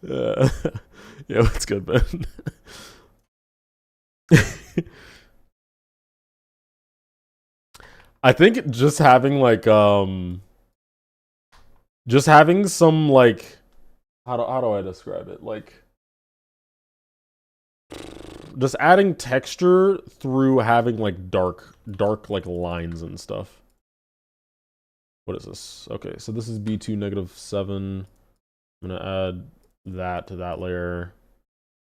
Yeah, what's good, man? I think just having like just having some like how do I describe it? Like just adding texture through having like dark like lines and stuff. What is this? Okay, so this is B2 -7. I'm gonna add that to that layer.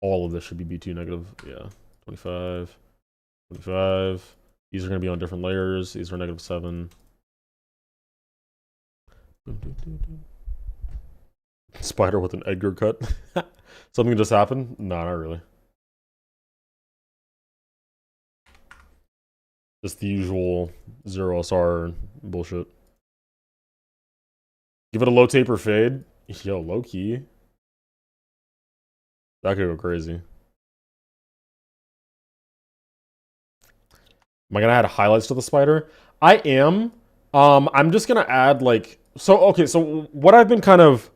All of this should be B2 negative, yeah, 25, 25. These are going to be on different layers. These are -7. Spider with an Edgar cut. Something just happened? No, not really. Just the usual ZeroSR bullshit. Give it a low taper fade. Yo, low key. That could go crazy. Am I gonna add highlights to the spider? I am. I'm just gonna add like okay, so what I've been kind of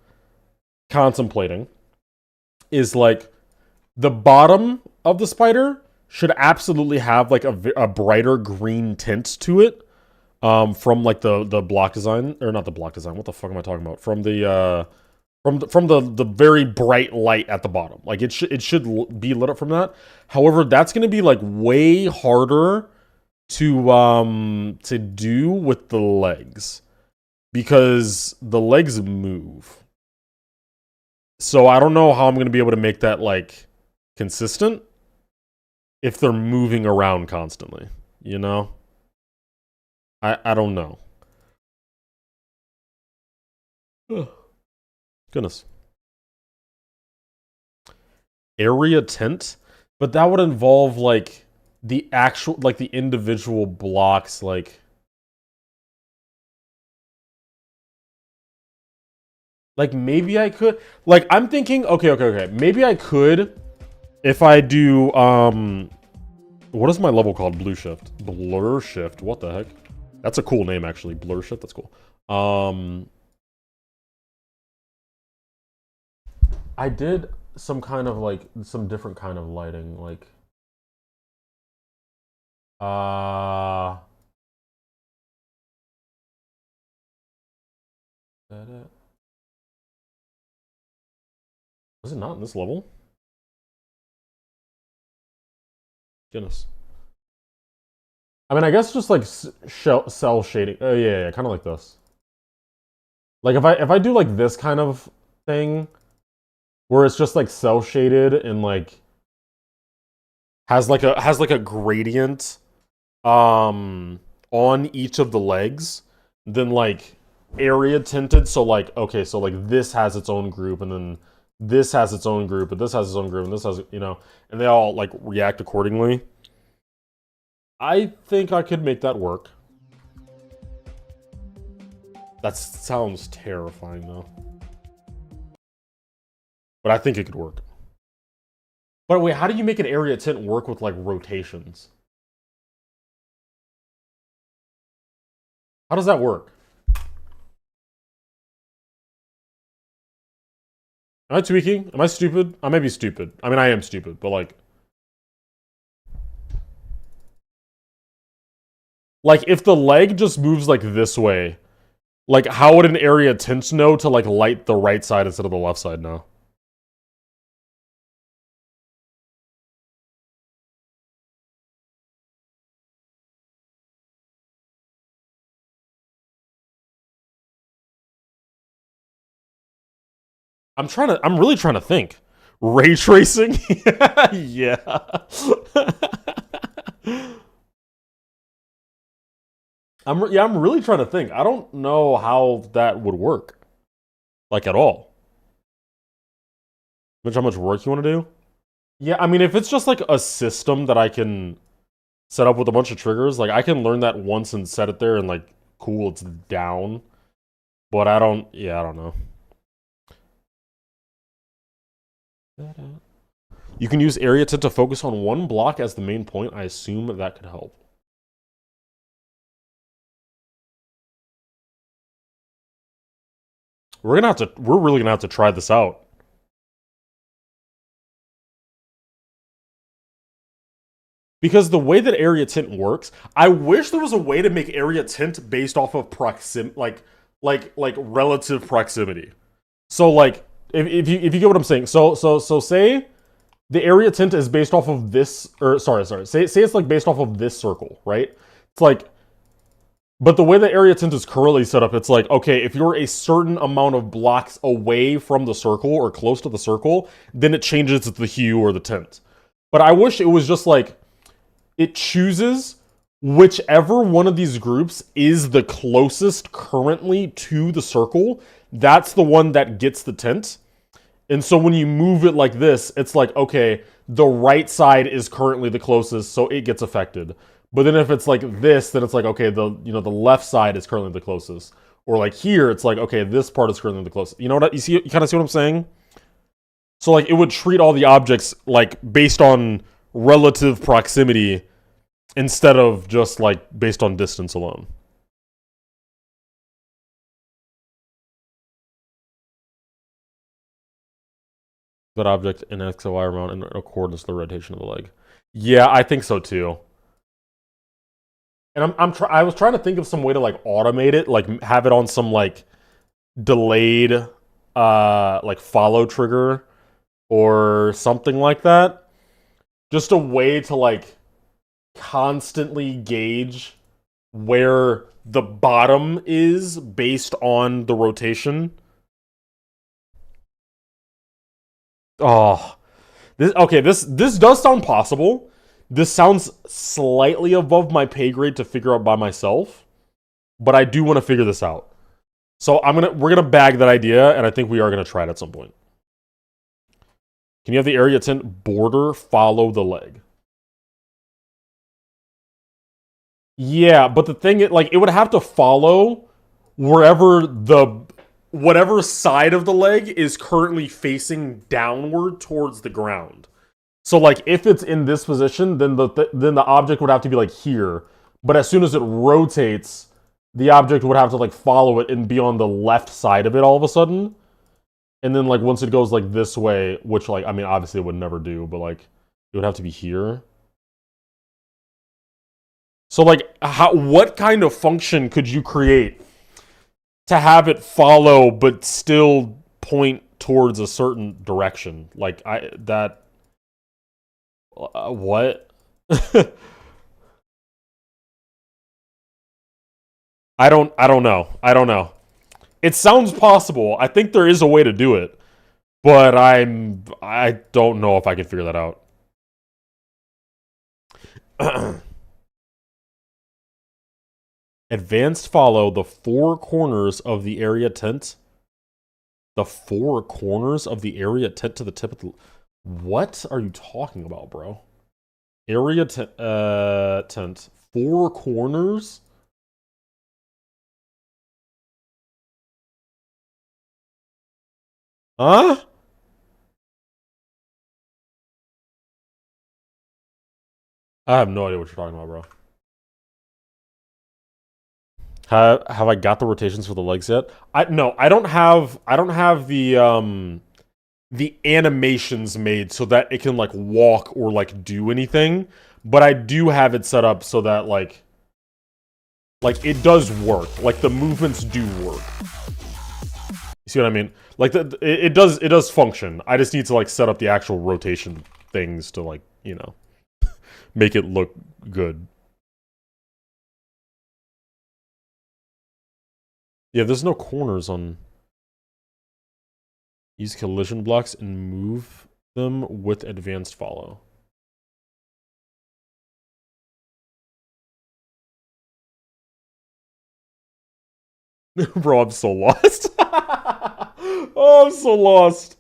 contemplating is like the bottom of the spider should absolutely have like a brighter green tint to it. From like the block design, or not the block design. What the fuck am I talking about? From the the very bright light at the bottom. Like it should be lit up from that. However, that's gonna be like way harder to do with the legs, because the legs move. So I don't know how I'm gonna be able to make that like consistent if they're moving around constantly, you know? I don't know. Goodness. Area tint? But that would involve like the actual, like the individual blocks, like maybe I could, like I'm thinking, okay. Maybe I could if I do what is my level called? Blue shift. Blur shift. What the heck? That's a cool name actually. Blur shift, that's cool. I did some kind of like some different kind of lighting, like was it not in this level? Goodness. I mean, I guess just like cell shading. Oh yeah, kind of like this. Like if I do like this kind of thing, where it's just like cell shaded and like has like a gradient on each of the legs, then like area tinted. So like okay, so like this has its own group, and then this has its own group, and this has its own group, and this has, you know, and they all like react accordingly. I think I could make that work. That sounds terrifying though. But I think it could work. But wait, how do you make an area tint work with like rotations? How does that work? Am I tweaking? Am I stupid? I may be stupid. I mean, I am stupid, but like... Like, if the leg just moves like this way, like, how would an area tint know to like light the right side instead of the left side now? I'm really trying to think. Ray tracing? Yeah. I'm really trying to think. I don't know how that would work. Like, at all. How much work you want to do? Yeah, I mean, if it's just like a system that I can set up with a bunch of triggers, like I can learn that once and set it there and like, cool, it's down. But I don't know. You can use area tint to focus on one block as the main point. I assume that could help. We're really gonna have to try this out. Because the way that area tint works, I wish there was a way to make area tint based off of like relative proximity. So like if you get what I'm saying, so say the area tint is based off of this, or sorry, say it's like based off of this circle, right? It's like, but the way the area tint is currently set up, it's like, okay, if you're a certain amount of blocks away from the circle or close to the circle, then it changes the hue or the tint. But I wish it was just like, it chooses whichever one of these groups is the closest currently to the circle, that's the one that gets the tint. And so when you move it like this, it's like, okay, the right side is currently the closest, so it gets affected. But then if it's like this, then it's like, okay, the left side is currently the closest. Or like here, it's like, okay, this part is currently the closest. You know what? You kind of see what I'm saying? So like it would treat all the objects like based on relative proximity instead of just like based on distance alone. That object in X and Y amount in accordance to the rotation of the leg. Yeah, I think so too. And I was trying to think of some way to like automate it, like have it on some like delayed like follow trigger or something like that. Just a way to like constantly gauge where the bottom is based on the rotation. Oh, this does sound possible. This sounds slightly above my pay grade to figure out by myself, but I do want to figure this out. So we're gonna bag that idea, and I think we are gonna try it at some point. Can you have the area tint border follow the leg? Yeah, but the thing is, like, it would have to follow wherever whatever side of the leg is currently facing downward towards the ground. So like if it's in this position, then the object would have to be like here. But as soon as it rotates, the object would have to like follow it and be on the left side of it all of a sudden. And then like once it goes like this way, which like I mean obviously it would never do, but like it would have to be here. So like what kind of function could you create to have it follow but still point towards a certain direction? Like what? I don't know. It sounds possible. I think there is a way to do it, but I don't know if I can figure that out. Advanced follow the four corners of the area tint. The four corners of the area tint to the tip of the... What are you talking about, bro? Area tint. Four corners? Huh? I have no idea what you're talking about, bro. Have I got the rotations for the legs yet? No, I don't have the the animations made so that it can like walk or like do anything, but I do have it set up so that like it does work. Like the movements do work. You see what I mean? Like it does function. I just need to like set up the actual rotation things to like, you know, make it look good. Yeah, there's no corners on. Use collision blocks and move them with advanced follow. Bro, I'm so lost. Oh, I'm so lost.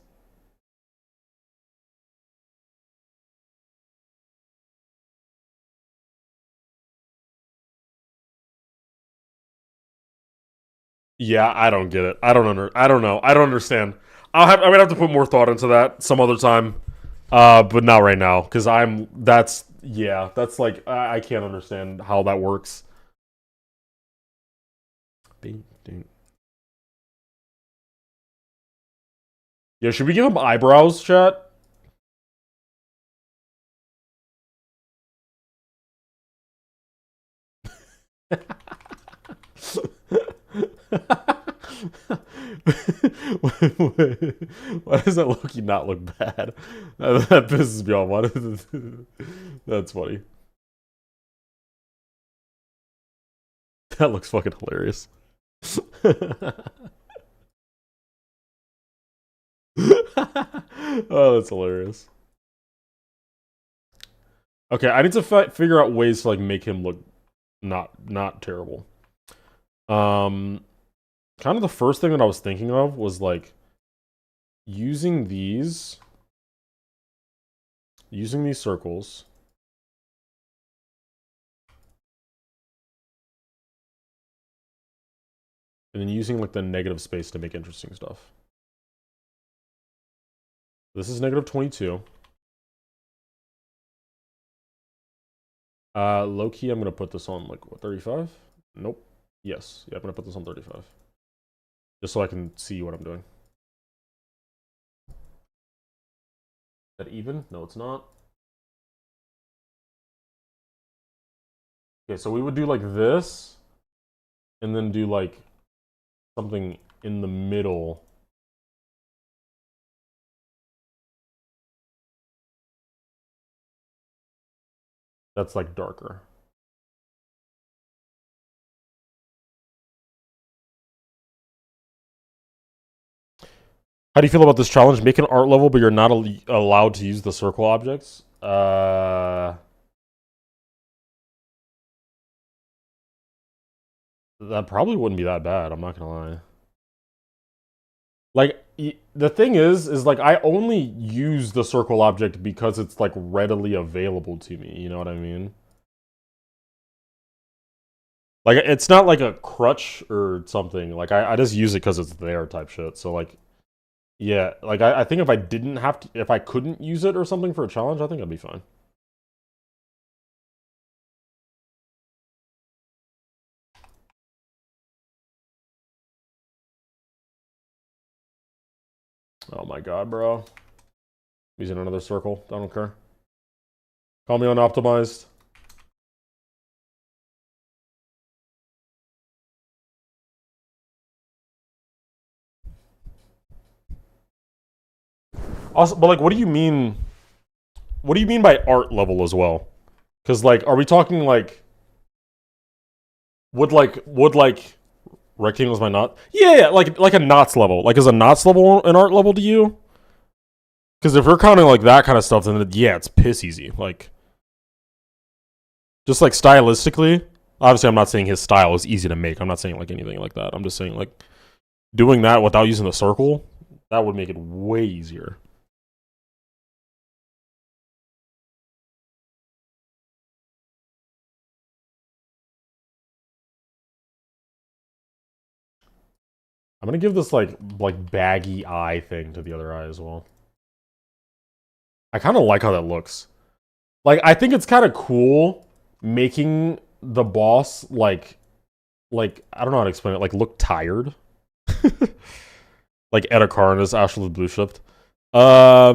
Yeah, I don't get it. I don't know. I don't understand. I'm gonna have to put more thought into that some other time. But not right now, because that's like, I can't understand how that works. Yeah, should we give him eyebrows, chat? Why does that Loki not look bad? That pisses me off. Why does it... That's funny. That looks fucking hilarious. Oh, that's hilarious. Okay, I need to figure out ways to like make him look not terrible. Kind of the first thing that I was thinking of was like using these circles. And then using like the negative space to make interesting stuff. This is negative 22. Low key, I'm gonna put this on like what, 35? Nope. Yes. Yeah, I'm gonna put this on 35. Just so I can see what I'm doing. Is that even? No, it's not. Okay, so we would do like this, and then do like something in the middle. That's like darker. How do you feel about this challenge? Make an art level, but you're not allowed to use the circle objects. That probably wouldn't be that bad. I'm not gonna lie. Like, the thing is like I only use the circle object because it's like readily available to me. You know what I mean? Like, it's not like a crutch or something. Like, I just use it because it's there type shit. So like, yeah, like I think if I didn't have to, if I couldn't use it or something for a challenge, I think I'd be fine. Oh my god, bro. Using another circle. I don't care. Call me unoptimized. Also, but like, what do you mean? What do you mean by art level as well? Because like, are we talking like would like rectangles by knot? Yeah, like a knots level. Like, is a knots level an art level to you? Because if we're counting like that kind of stuff, then yeah, it's piss easy. Like, just like stylistically, obviously, I'm not saying his style is easy to make. I'm not saying like anything like that. I'm just saying like doing that without using the circle, that would make it way easier. I'm gonna give this like baggy eye thing to the other eye as well. I kind of like how that looks. Like, I think it's kind of cool making the boss like I don't know how to explain it. Like, look tired. Like Edda Karn is Ashley Blue Shift. I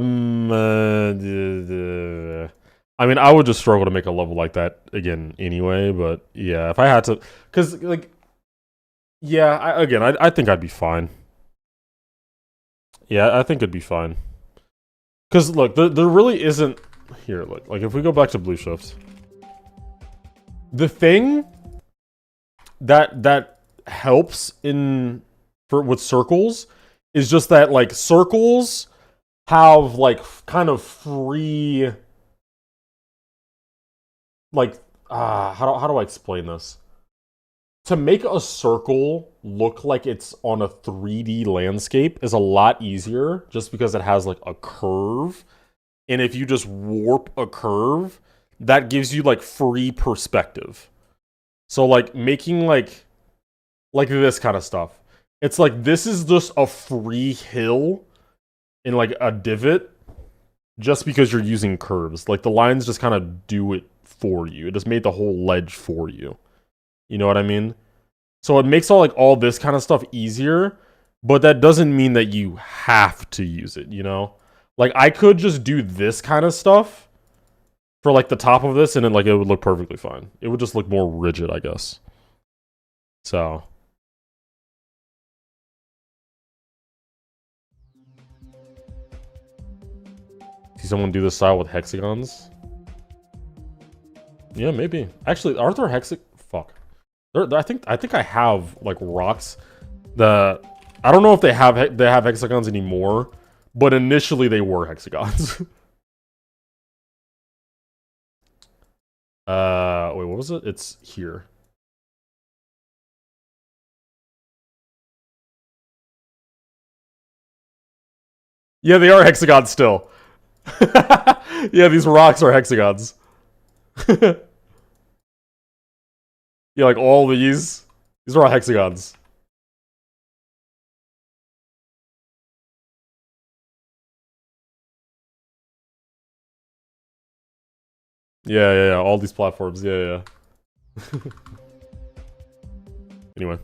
mean, I would just struggle to make a level like that again anyway, but yeah, if I had to, because, like, yeah, I think I'd be fine. Yeah, I think it'd be fine. Because, look, there really isn't, here, look, like, if we go back to Blue Shift, the thing that helps with circles is just that, like, circles have, like, kind of free, like, how do I explain this? To make a circle look like it's on a 3D landscape is a lot easier just because it has, like, a curve. And if you just warp a curve, that gives you, like, free perspective. So, like, making, like this kind of stuff. It's like, this is just a free hill in, like, a divot just because you're using curves. Like, the lines just kind of do it for you. It just made the whole ledge for you. You know what I mean? So it makes all this kind of stuff easier, but that doesn't mean that you have to use it, you know? Like, I could just do this kind of stuff for, like, the top of this, and then, like, it would look perfectly fine. It would just look more rigid, I guess. So. See someone do this style with hexagons? Yeah, maybe. Actually, aren't there fuck. I think I have, like, rocks that I don't know if they have hexagons anymore, but initially they were hexagons. Wait, what was it? It's here. Yeah, they are hexagons still. Yeah, these rocks are hexagons. Yeah, like all these are all hexagons. Yeah. All these platforms. Yeah. Anyway.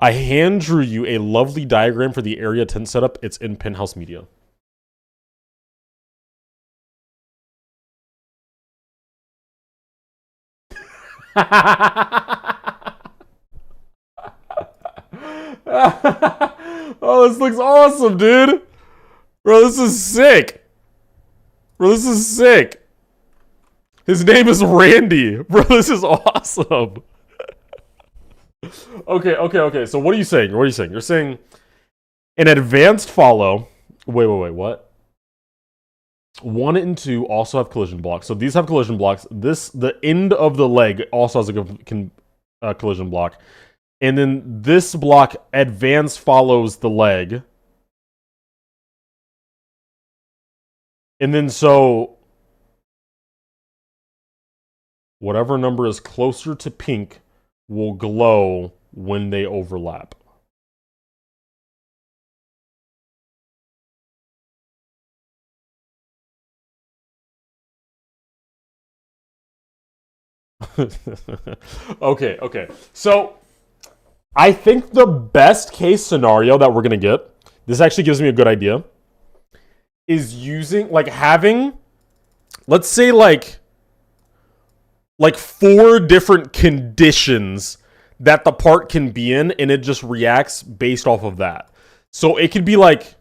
I hand drew you a lovely diagram for the area tent setup. It's in Penthouse Media. Oh, this looks awesome, dude. Bro, this is sick. Bro, this is sick. His name is Randy. Bro, this is awesome. Okay. So what are you saying? You're saying an advanced follow. Wait, what? 1 and 2 also have collision blocks. So these have collision blocks. The end of the leg also has a collision block. And then this block advance follows the leg. And then so whatever number is closer to pink will glow when they overlap. Okay. So I think the best case scenario that we're gonna get, this actually gives me a good idea, is using, like, having, let's say, like 4 different conditions that the part can be in, and it just reacts based off of that. So it could be like,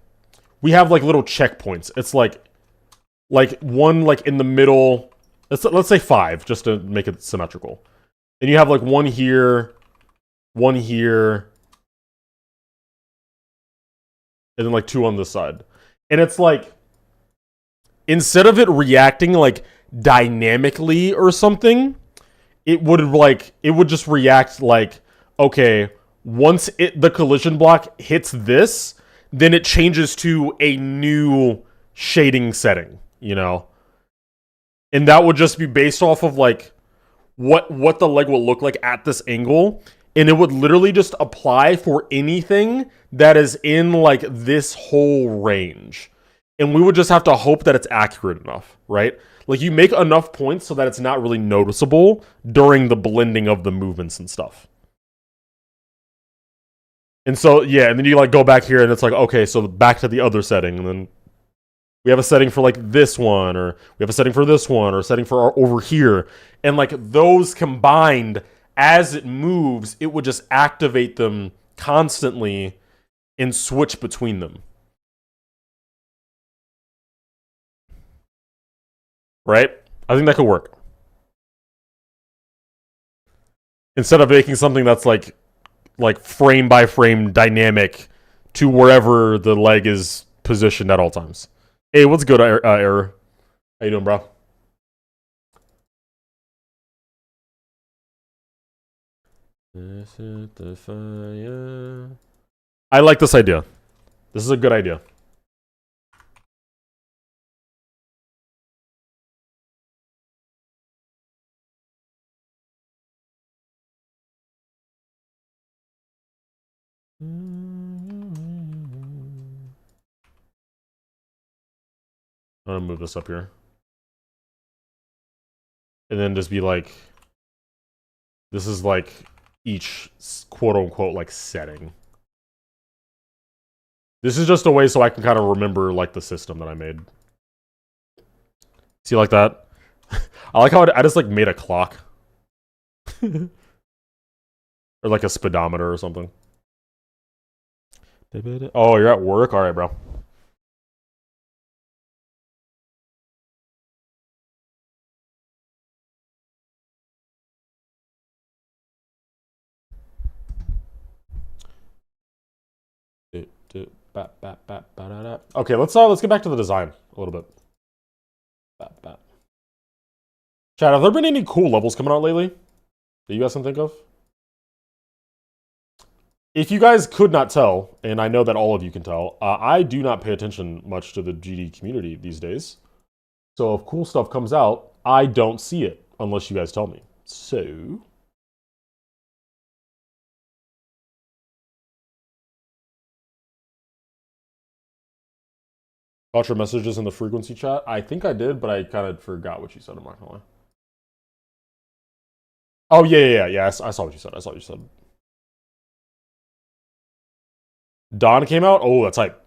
we have, like, little checkpoints. It's like one, like, in the middle. Let's say 5, just to make it symmetrical. And you have, like, one here, and then, like, 2 on this side. And it's like, instead of it reacting, like, dynamically or something, it would just react like, okay, once the collision block hits this, then it changes to a new shading setting, you know? And that would just be based off of, like, what the leg will look like at this angle, and it would literally just apply for anything that is in, like, this whole range. And we would just have to hope that it's accurate enough, right? Like, you make enough points so that it's not really noticeable during the blending of the movements and stuff. And so, yeah, and then you like go back here and it's like, okay, so back to the other setting. And then we have a setting for like this one, or we have a setting for this one, or a setting for our, over here. And like those combined, as it moves, it would just activate them constantly and switch between them. Right? I think that could work. Instead of making something that's like frame by frame dynamic to wherever the leg is positioned at all times. Hey, what's good, Error? How you doing, bro? I like this idea. This is a good idea. I'm gonna move this up here. And then just be like, this is like each quote unquote like setting. This is just a way so I can kind of remember like the system that I made. See like that? I like how I just like made a clock. Or like a speedometer or something. Oh, you're at work? Alright, bro. Okay, let's get back to the design a little bit. Chad, have there been any cool levels coming out lately that you guys can think of? If you guys could not tell, and I know that all of you can tell, I do not pay attention much to the GD community these days. So if cool stuff comes out, I don't see it unless you guys tell me. So got your messages in the frequency chat. I think I did, but I kind of forgot what you said. I'm not gonna lie. Oh yeah. I saw what you said. I saw what you said. Dawn came out. Oh, that's hype.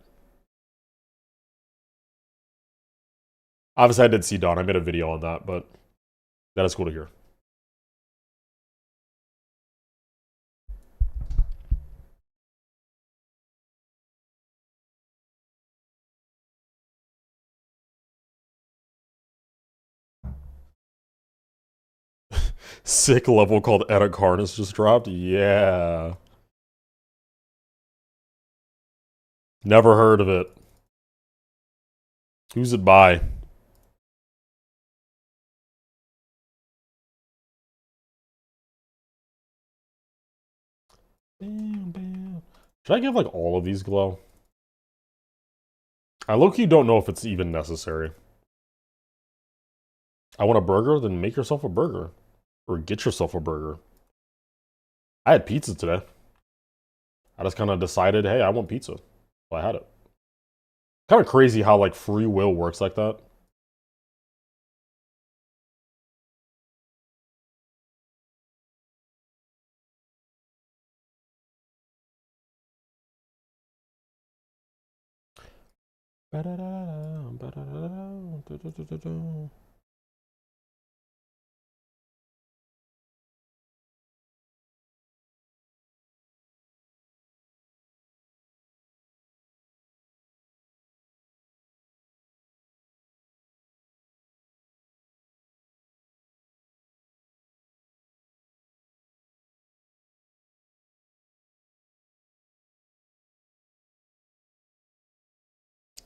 Obviously, I did see Dawn. I made a video on that, but that is cool to hear. Sick level called Edit Harness just dropped. Yeah. Never heard of it. Who's it by? Bam, bam. Should I give like all of these glow? I low-key don't know if it's even necessary. I want a burger? Then make yourself a burger. Or get yourself a burger. I had pizza today. I just kind of decided, hey, I want pizza. So I had it. Kind of crazy how like free will works like that.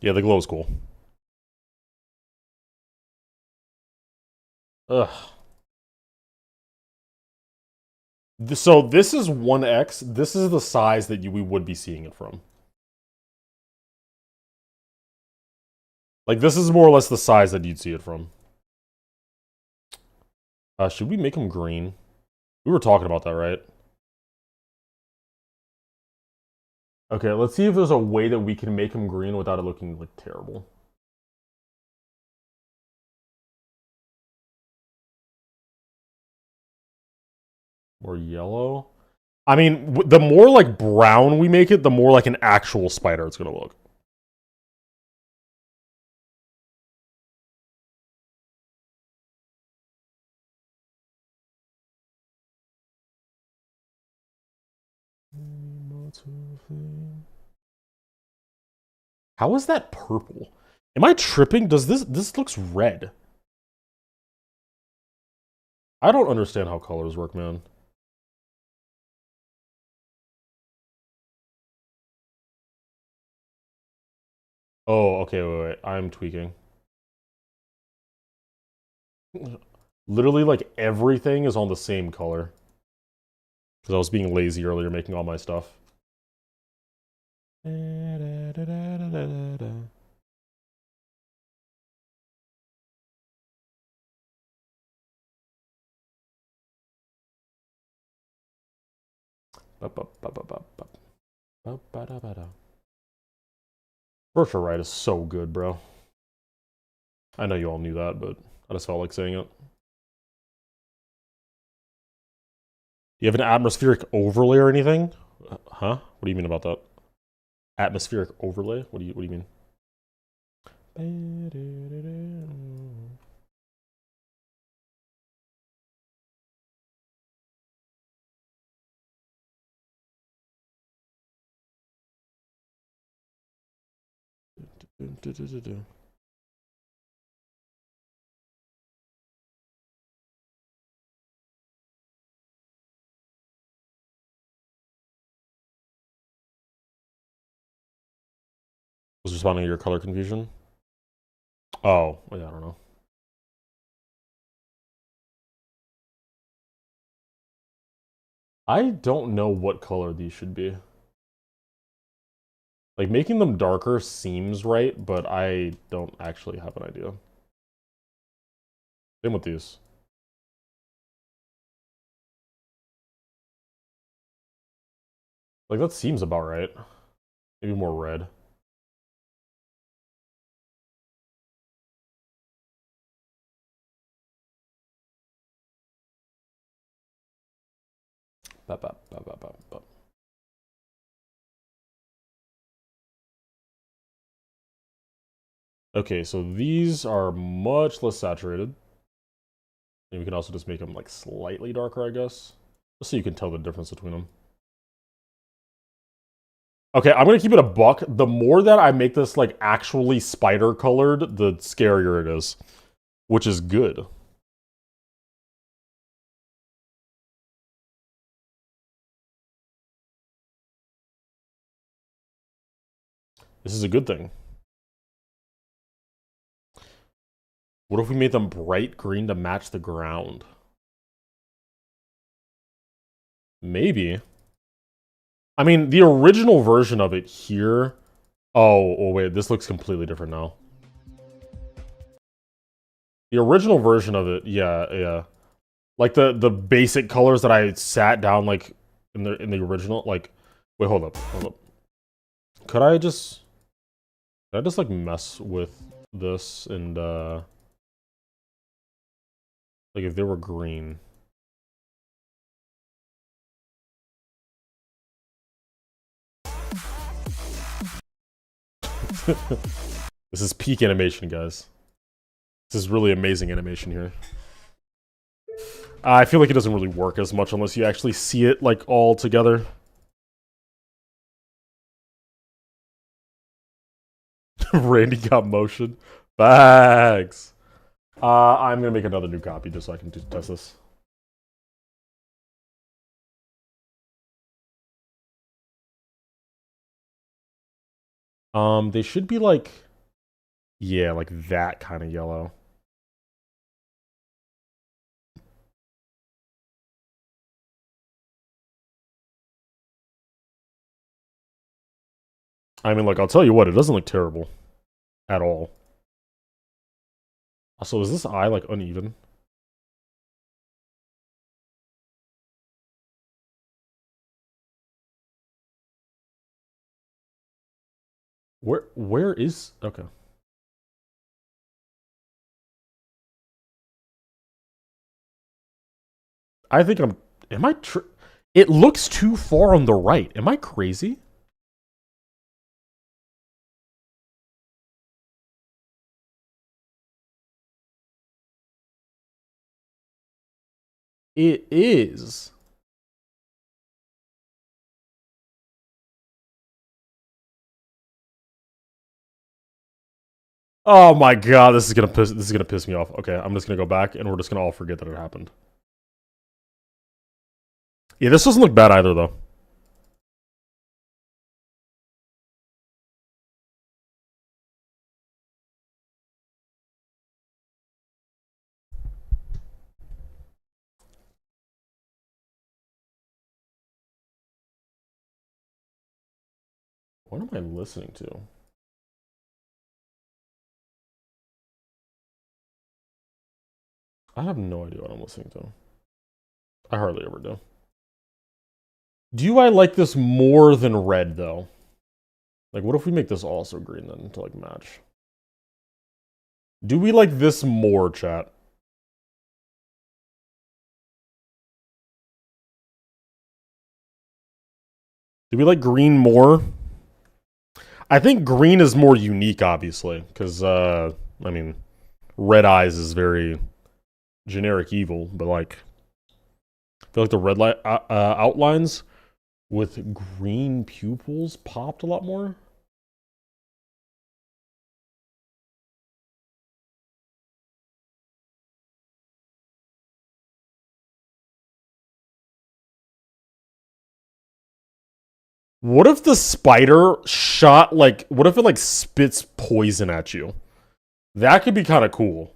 Yeah, the glow is cool. Ugh. So this is 1x. This is the size that we would be seeing it from. Like, this is more or less the size that you'd see it from. Should we make him green? We were talking about that, right? Okay, let's see if there's a way that we can make him green without it looking, like, terrible. Or yellow? I mean, the more like brown we make it, the more like an actual spider it's gonna look. How is that purple? Am I tripping? Does this looks red? I don't understand how colors work, man. Oh, okay, wait. I'm tweaking. Literally, like, everything is on the same color. Because I was being lazy earlier making all my stuff. Virtual Ride is so good, bro. I know you all knew that, but I just felt like saying it. Do you have an atmospheric overlay or anything? Huh? What do you mean about that? Atmospheric overlay? What do you mean? Was responding to your color confusion? Oh, yeah, I don't know. I don't know what color these should be. Like, making them darker seems right, but I don't actually have an idea. Same with these. Like, that seems about right. Maybe more red. Okay, so these are much less saturated. And we can also just make them like slightly darker, I guess. Just so you can tell the difference between them. Okay, I'm gonna keep it a buck. The more that I make this like actually spider colored, the scarier it is. Which is good. This is a good thing. What if we made them bright green to match the ground? Maybe. I mean, the original version of it here... Oh, wait, this looks completely different now. The original version of it, yeah. Like the basic colors that I sat down like in the original, like... Wait, hold up. Could I just like mess with this and like if they were green? This is peak animation, guys. This is really amazing animation here. I feel like it doesn't really work as much unless you actually see it like all together. Randy got motion. Bags. I'm gonna make another new copy just so I can test this. They should be like, yeah, like that kind of yellow. I mean, like, I'll tell you what, it doesn't look terrible at all. Also, is this eye like uneven? Where is... Okay. I think I'm... Am I... It looks too far on the right. Am I crazy? It is. Oh my god, this is gonna piss me off. Okay, I'm just gonna go back and we're just gonna all forget that it happened. Yeah, this doesn't look bad either though. What am I listening to? I have no idea what I'm listening to. I hardly ever do. Do I like this more than red though? Like, what if we make this also green then to like match? Do we like this more, chat? Do we like green more? I think green is more unique, obviously, because I mean, red eyes is very generic evil, but like, I feel like the red light outlines with green pupils popped a lot more. What if the spider shot like? What if it like spits poison at you? That could be kind of cool.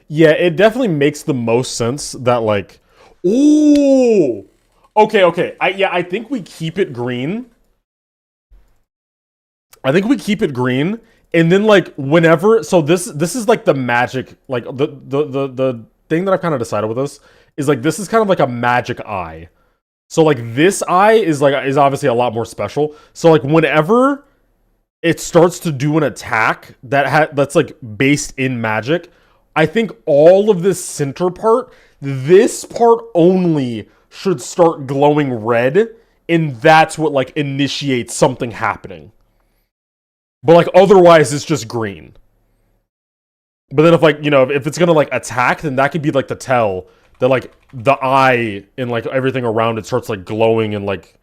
Yeah, it definitely makes the most sense that like, ooh, okay. I think we keep it green. I think we keep it green, and then like whenever, so this is like the magic, like the thing that I've kind of decided with this is like this is kind of like a magic eye. So like this eye is obviously a lot more special. So like whenever it starts to do an attack that's like based in magic, I think all of this center part, this part only should start glowing red, and that's what like initiates something happening. But like otherwise it's just green. But then if like, you know, if it's gonna like attack, then that could be like the tell that like the eye and like everything around it starts like glowing and like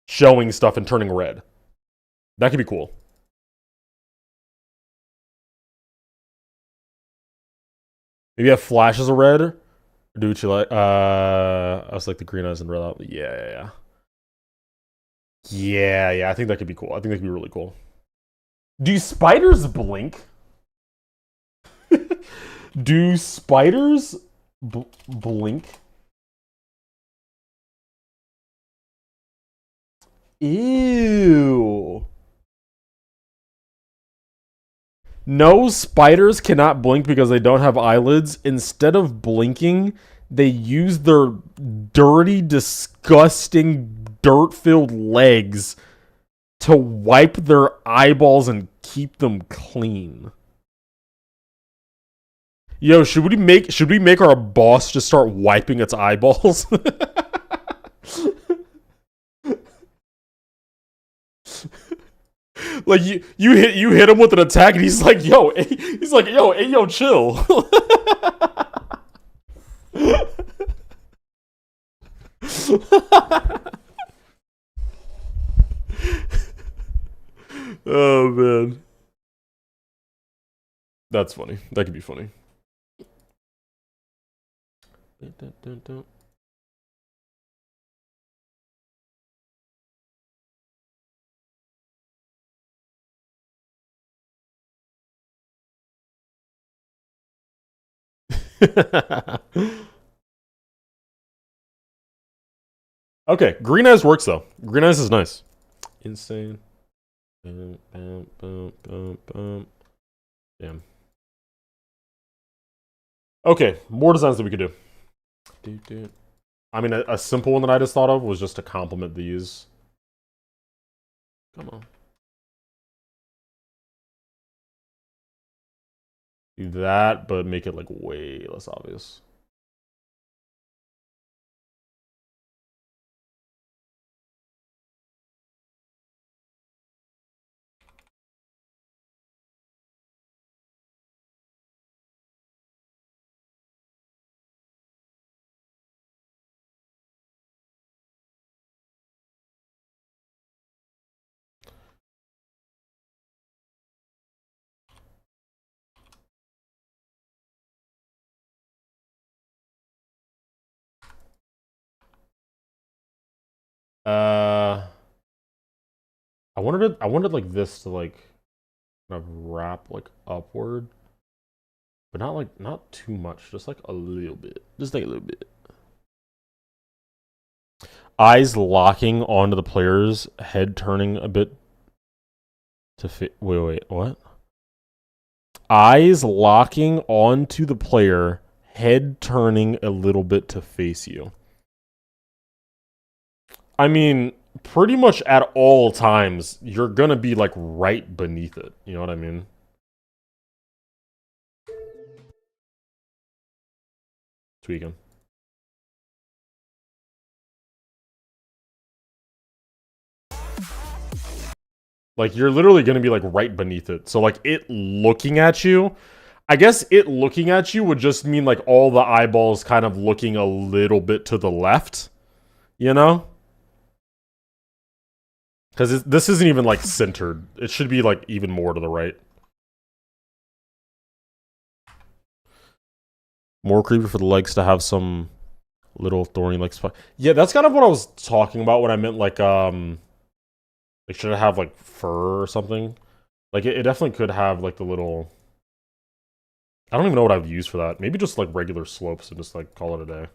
showing stuff and turning red. That could be cool. Maybe have flashes of red. Or do what you like. I was like the green eyes and red out. Yeah. Yeah, I think that could be cool. I think that could be really cool. Do spiders blink? Do spiders blink? Ew. No, spiders cannot blink because they don't have eyelids. Instead of blinking, they use their dirty, disgusting, dirt-filled legs to wipe their eyeballs and keep them clean. Yo, should we make our boss just start wiping its eyeballs? Like you hit him with an attack and he's like, yo, chill. Oh man. That's funny. That could be funny. Okay, green eyes works though. Green eyes is nice. Insane. Damn. Okay, more designs that we could do. I mean, a simple one that I just thought of was just to complement these. Come on. Do that, but make it like way less obvious. I wanted like this to like kind of wrap like upward, but not too much, just like a little bit, just like a little bit. Eyes locking onto the player's head, turning a bit to fit. Wait, what? Eyes locking onto the player, head turning a little bit to face you. I mean, pretty much at all times, you're gonna be like right beneath it. You know what I mean? Tweaking. Like, you're literally gonna be like right beneath it. So like it looking at you, I guess it looking at you would just mean like all the eyeballs kind of looking a little bit to the left, you know? Because this isn't even like centered. It should be like even more to the right. More creepy for the legs to have some little thorny like spot. Yeah, that's kind of what I was talking about when I meant like should it have like fur or something? Like it definitely could have like the little. I don't even know what I would use for that. Maybe just like regular slopes and just like call it a day.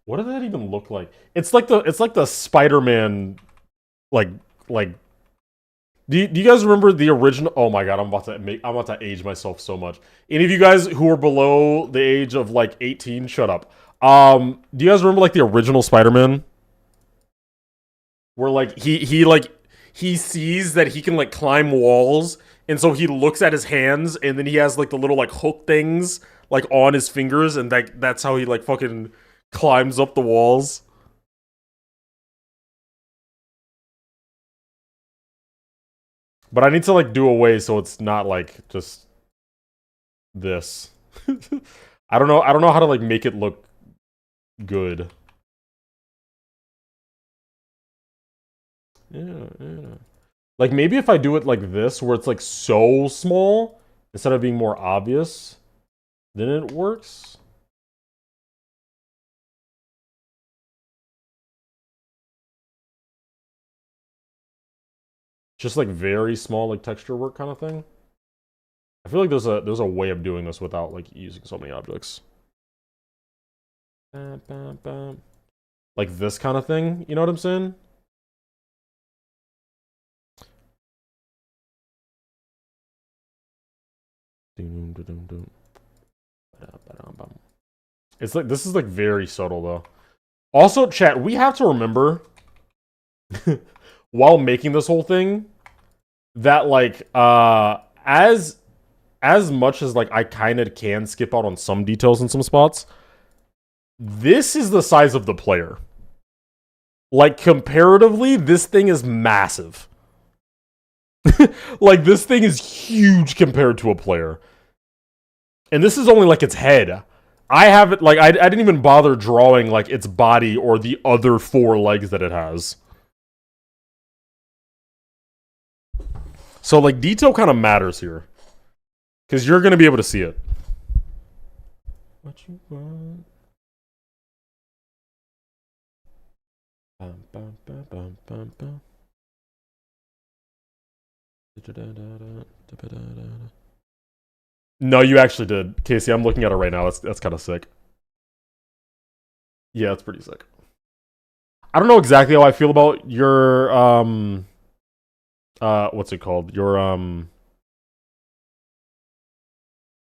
What does that even look like? It's like the Spider-Man like like do you guys remember the original? Oh my god, I'm about to age myself so much. Any of you guys who are below the age of like 18, shut up. Do you guys remember like the original Spider-Man? Where like he sees that he can like climb walls, and so he looks at his hands, and then he has like the little like hook things like on his fingers, and that's how he like fucking climbs up the walls. But I need to like do away so it's not like just this. I don't know how to like make it look good. Yeah, yeah. Like maybe if I do it like this where it's like so small instead of being more obvious, then it works. Just like very small like texture work kind of thing. I feel like there's a way of doing this without like using so many objects. Like this kind of thing, you know what I'm saying? It's like this is like very subtle though. Also, chat, we have to remember while making this whole thing that like as much as like I kind of can skip out on some details in some spots, this is the size of the player. Like comparatively, this thing is massive. Like this thing is huge compared to a player. And this is only like its head. I have it like I didn't even bother drawing like its body or the other 4 legs that it has. So like detail kind of matters here. Cause you're gonna be able to see it. What you want? Bum, bum, bum, bum, bum, bum. No, you actually did. Casey, I'm looking at it right now. That's kind of sick. Yeah, it's pretty sick. I don't know exactly how I feel about your what's it called? Your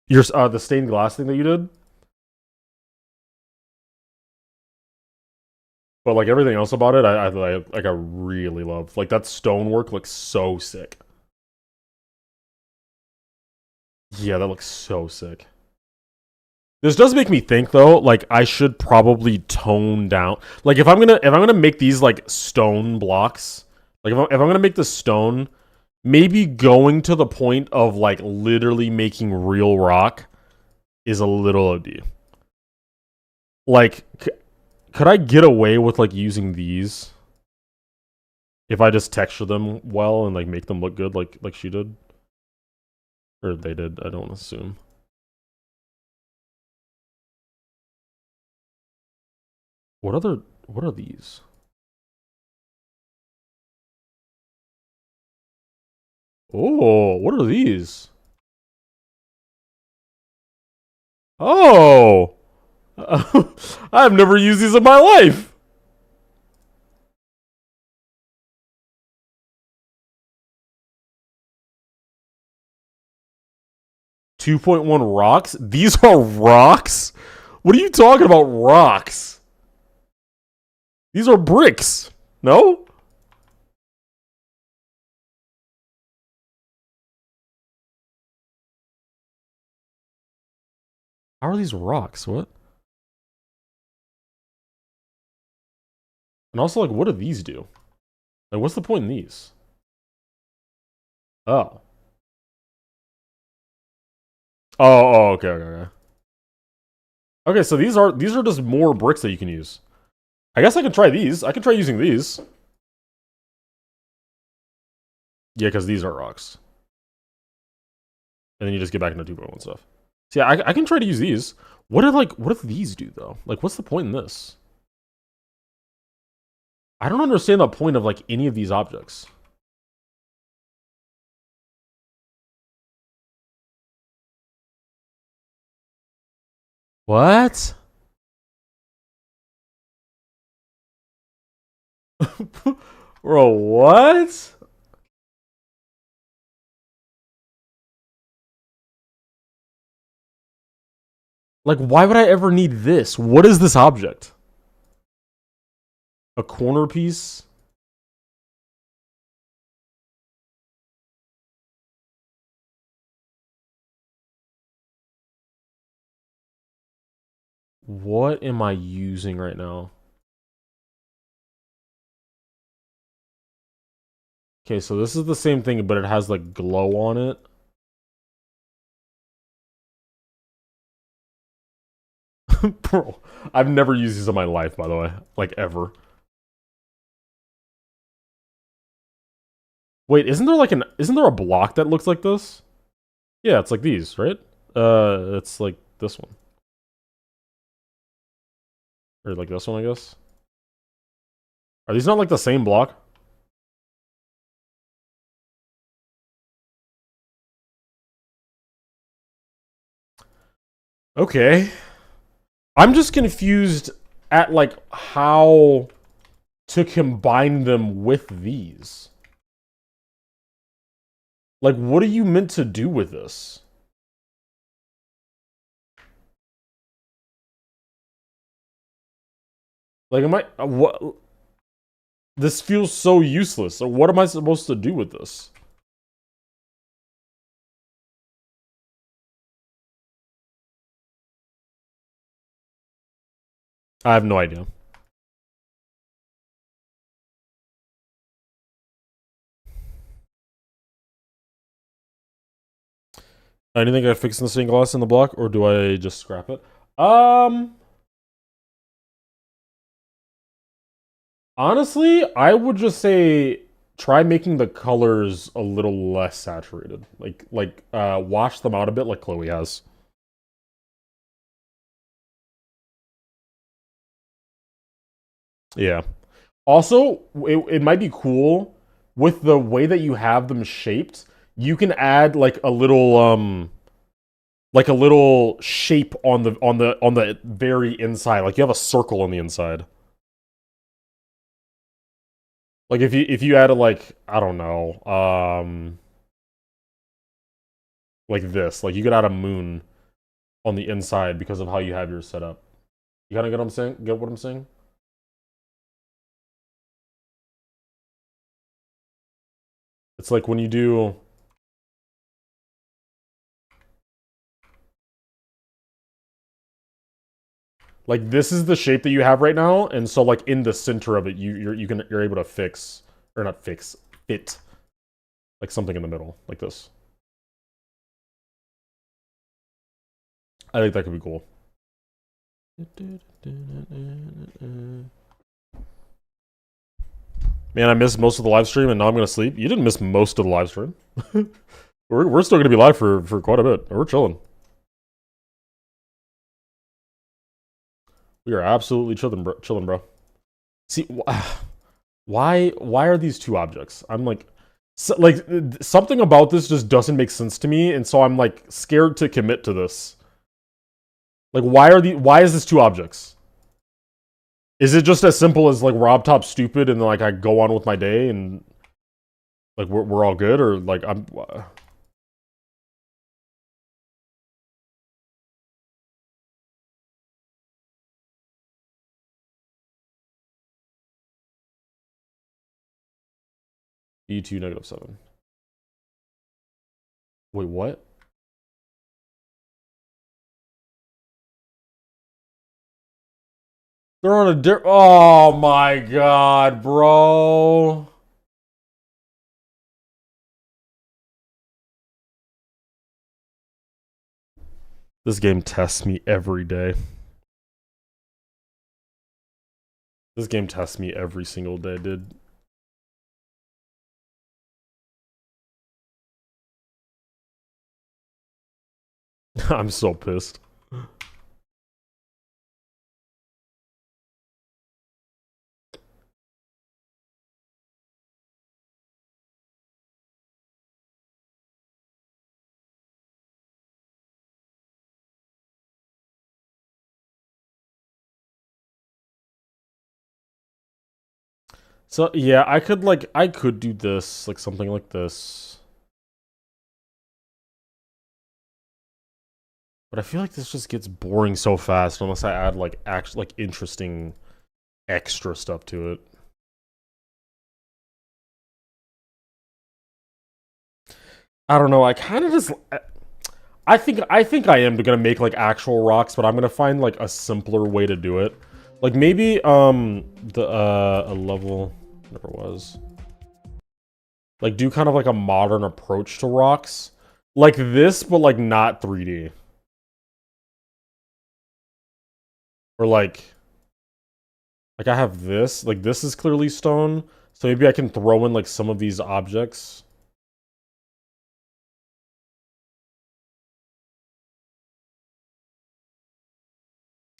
the stained glass thing that you did. But like everything else about it, I really love. Like that stonework looks so sick. Yeah, that looks so sick. This does make me think though, like I should probably tone down. Like if I'm gonna make these like stone blocks, like if I'm gonna make the stone, maybe going to the point of like literally making real rock is a little OD. Like, could I get away with like using these if I just texture them well and like make them look good, like she did, or they did? I don't assume. What are these? Oh, what are these? Oh! I've never used these in my life! 2.1 rocks? These are rocks? What are you talking about, rocks? These are bricks. No? How are these rocks? What? And also, like, what do these do? Like, what's the point in these? Oh. Oh, okay, okay, okay. Okay, so these are just more bricks that you can use. I guess I can try these. I can try using these. Yeah, because these are rocks. And then you just get back into 2.1 stuff. So yeah, I can try to use these. What do these do though? Like, what's the point in this? I don't understand the point of like any of these objects. What? Bro, what? Like, why would I ever need this? What is this object? A corner piece? What am I using right now? Okay, so this is the same thing, but it has like glow on it. Bro, I've never used these in my life, by the way. Like, ever. Wait, isn't there a block that looks like this? Yeah, it's like these, right? It's like this one. Or like this one, I guess. Are these not like the same block? Okay. I'm just confused at like how to combine them with these. Like, what are you meant to do with this? Like, am I what? This feels so useless. So what am I supposed to do with this? I have no idea. Anything I fix in the stained glass in the block, or do I just scrap it? Honestly, I would just say try making the colors a little less saturated. Like wash them out a bit like Chloe has. Yeah. Also, it might be cool with the way that you have them shaped. You can add like a little shape on the very inside. Like you have a circle on the inside. Like if you added like I don't know, like this, like you could add a moon on the inside because of how you have yours set up. You kind of get what I'm saying? Get what I'm saying? It's like when you do like this is the shape that you have right now, and so like in the center of it, you're able to fix or not fix fit like something in the middle like this. I think that could be cool. Man, I missed most of the live stream, and now I'm gonna sleep. You didn't miss most of the live stream. we're still gonna be live for quite a bit. We're chilling. We are absolutely chilling, bro. See, why are these two objects? I'm like, something about this just doesn't make sense to me, and so I'm like scared to commit to this. Like, why is this two objects? Is it just as simple as like Rob Top's stupid and like I go on with my day and like we're all good, or like I'm E2 -7. Wait, what? They're on a oh my god, bro. This game tests me every day. This game tests me every single day, dude. I'm so pissed. So yeah, I could do this, like something like this. But I feel like this just gets boring so fast unless I add like interesting extra stuff to it. I don't know, I kind of just I think I am gonna make like actual rocks, but I'm gonna find like a simpler way to do it. Like maybe a level never was. Like do kind of like a modern approach to rocks. Like this, but like not 3D. Or like I have this. Like this is clearly stone. So maybe I can throw in like some of these objects.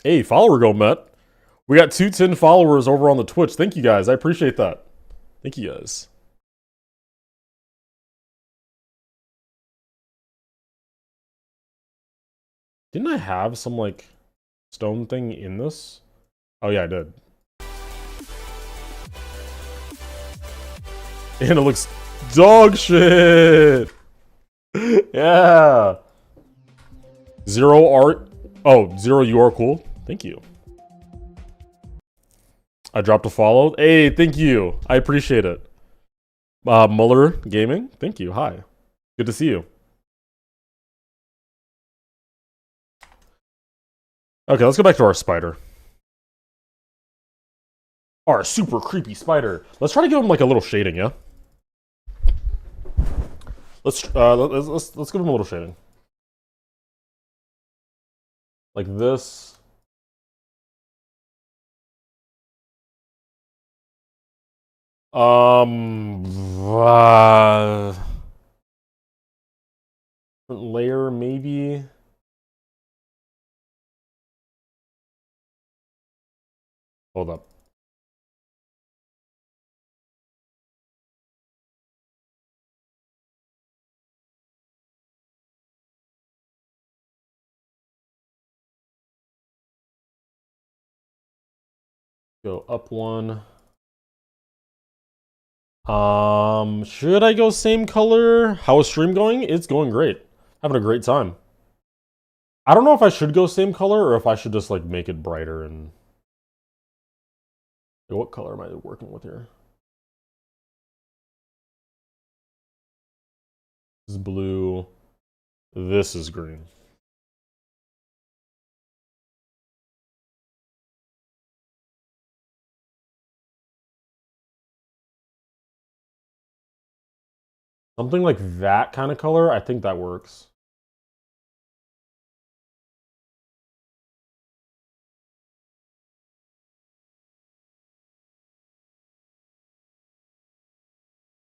Hey, follower go, Met. We got 210 followers over on the Twitch. Thank you guys. I appreciate that. Thank you guys. Didn't I have some like stone thing in this? Oh yeah, I did. And it looks dog shit. Yeah. Zero art. Oh, Zero, you are cool. Thank you. I dropped a follow. Hey, thank you. I appreciate it. Muller Gaming. Thank you. Hi. Good to see you. Okay, let's go back to our spider. Our super creepy spider. Let's try to give him like a little shading, yeah? Let's give him a little shading. Like this. Layer maybe. Hold up. Go up one. Should I go same color? How is stream going? It's going great. Having a great time. I don't know if I should go same color or if I should just like make it brighter and what color am I working with here? This is blue. This is green. Something like that kind of color, I think that works.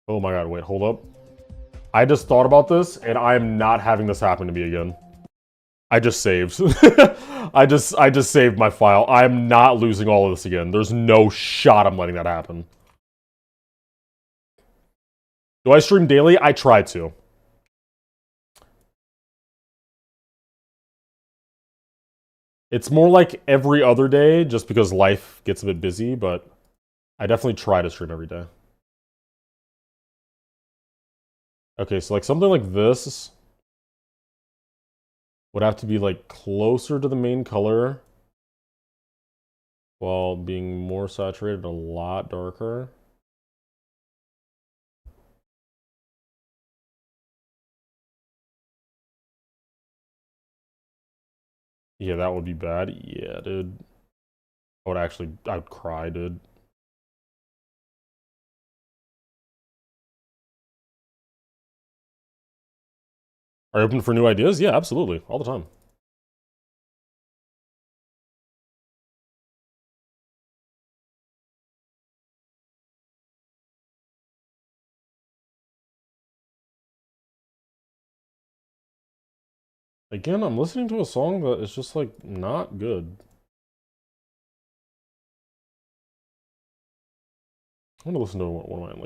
Oh my god, wait, hold up. I just thought about this, and I am not having this happen to me again. I just saved. I just saved my file. I'm not losing all of this again. There's no shot I'm letting that happen. Do I stream daily? I try to. It's more like every other day, just because life gets a bit busy, but I definitely try to stream every day. Okay, so like something like this would have to be like closer to the main color while being more saturated, a lot darker. Yeah, that would be bad. Yeah, dude. I would cry, dude. Are you open for new ideas? Yeah, absolutely. All the time. Again, I'm listening to a song that is just like not good. I'm gonna listen to one of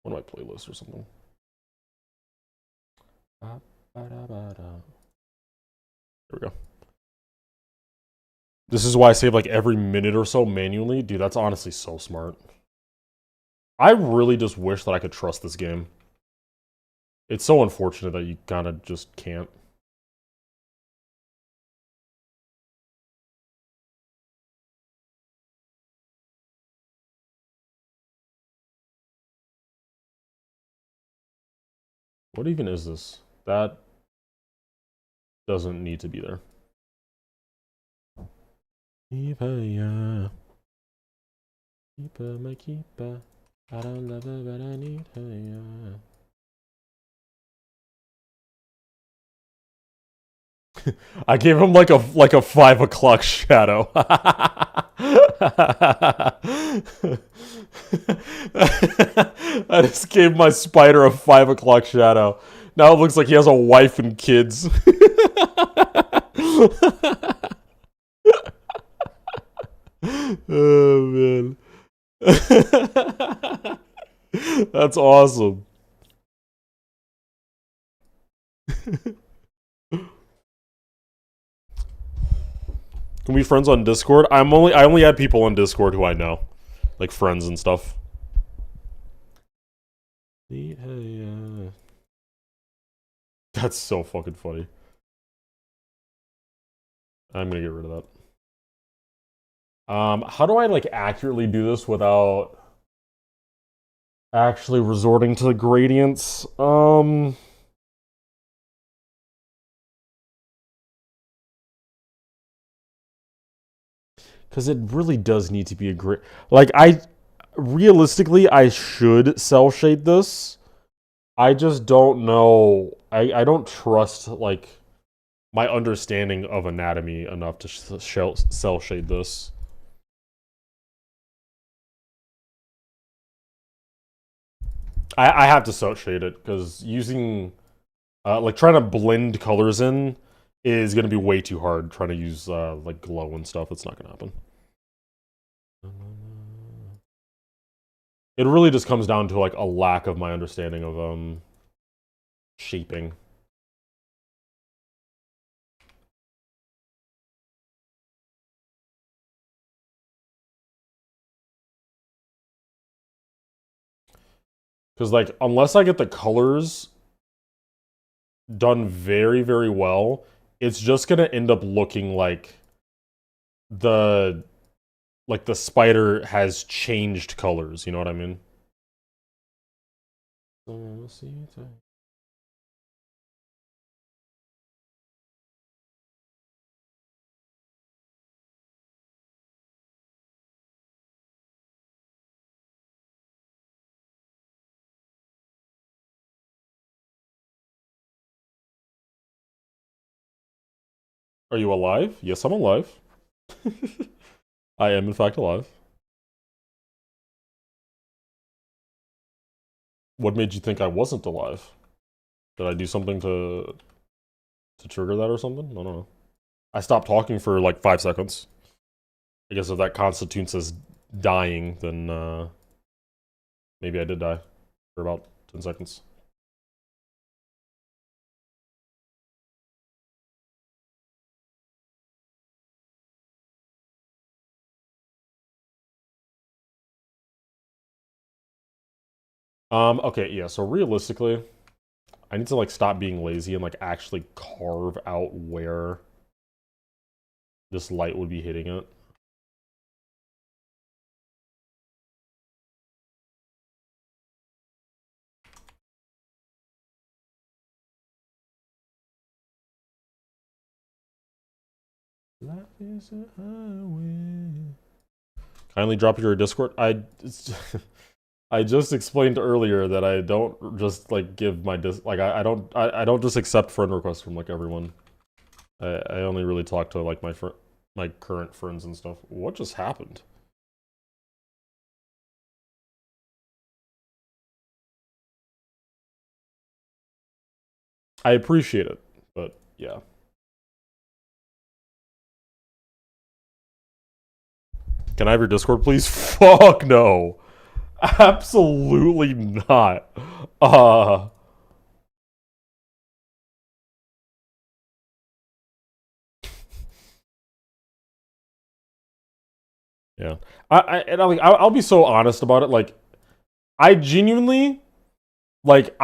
my playlists or something. There we go. This is why I save like every minute or so manually. Dude, that's honestly so smart. I really just wish that I could trust this game. It's so unfortunate that you kind of just can't. What even is this? That doesn't need to be there. Keeper, yeah. Keeper, my keeper. I don't love her, but I need her, yeah. I gave him like a 5 o'clock shadow. I just gave my spider a 5 o'clock shadow. Now it looks like he has a wife and kids. Oh man. That's awesome. Can we be friends on Discord? I only add people on Discord who I know. Like friends and stuff. That's so fucking funny. I'm gonna get rid of that. How do I like accurately do this without actually resorting to the gradients? Because it really does need to be a great. Like, realistically, I should cell shade this. I just don't know. I don't trust, like, my understanding of anatomy enough to cell shade this. I have to cell shade it, because using. Like, trying to blend colors in is going to be way too hard. Trying to use, like, glow and stuff. It's not going to happen. It really just comes down to, like, a lack of my understanding of, shaping. Because, like, unless I get the colors done very, very well, it's just going to end up looking like the spider has changed colors. You know what I mean? Are you alive? Yes, I'm alive. I am, in fact, alive. What made you think I wasn't alive? Did I do something to trigger that or something? I don't know. I stopped talking for like 5 seconds. I guess if that constitutes as dying, then maybe I did die for about 10 seconds. Okay, yeah, so realistically, I need to like stop being lazy and like actually carve out where this light would be hitting it. Life is a highway. Kindly drop your Discord. I just explained earlier that I don't just like give my I don't just accept friend requests from like everyone. I only really talk to like my current friends and stuff. What just happened? I appreciate it, but yeah. Can I have your Discord, please? Fuck no. Absolutely not. Yeah. I'll be so honest about it. Like, I genuinely, like,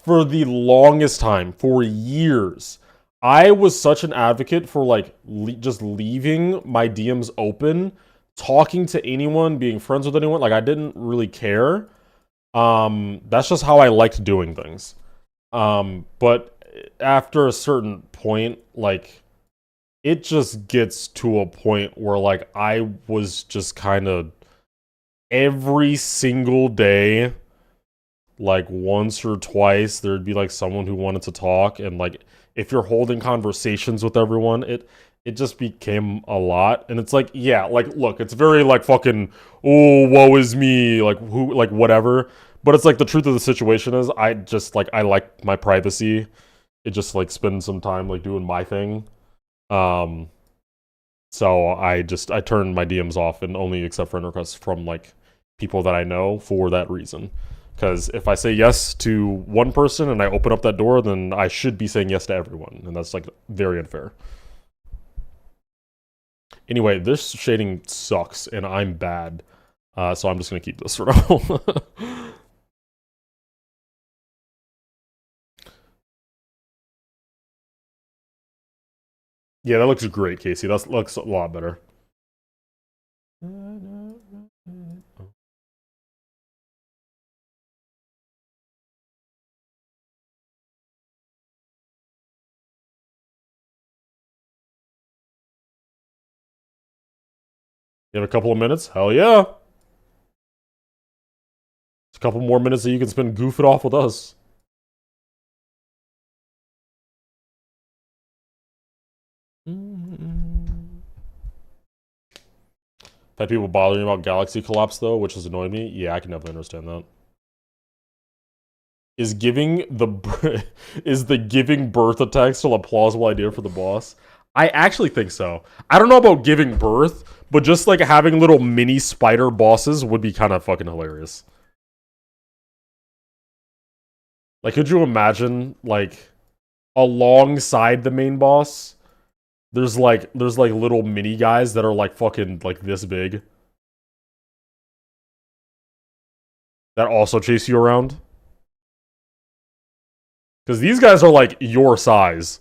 for the longest time, for years, I was such an advocate for, like, just leaving my DMs open, talking to anyone, being friends with anyone. Like, I didn't really care. That's just how I liked doing things. But after a certain point, like, it just gets to a point where, like, I was just kind of every single day, like once or twice, there'd be like someone who wanted to talk, and like if you're holding conversations with everyone, it just became a lot. And it's like, yeah, like look, it's very like fucking, oh, woe is me, like who, like whatever. But it's like the truth of the situation is I just like I like my privacy. It just like spend some time like doing my thing. Um so I turn my DMs off and only accept friend requests from like people that I know for that reason. Because if I say yes to one person and I open up that door, then I should be saying yes to everyone, and that's like very unfair. Anyway, this shading sucks, and I'm bad, so I'm just gonna keep this for now. Yeah, that looks great, Casey. That looks a lot better. You have a couple of minutes? Hell yeah! It's a couple more minutes that you can spend goofing off with us. Had people bothering about Galaxy collapse though, which has annoyed me. Yeah, I can definitely understand that. Is the giving birth attack still a plausible idea for the boss? I actually think so. I don't know about giving birth, but just like having little mini spider bosses would be kind of fucking hilarious. Like, could you imagine like alongside the main boss, there's like little mini guys that are like fucking like this big that also chase you around? Because these guys are like your size.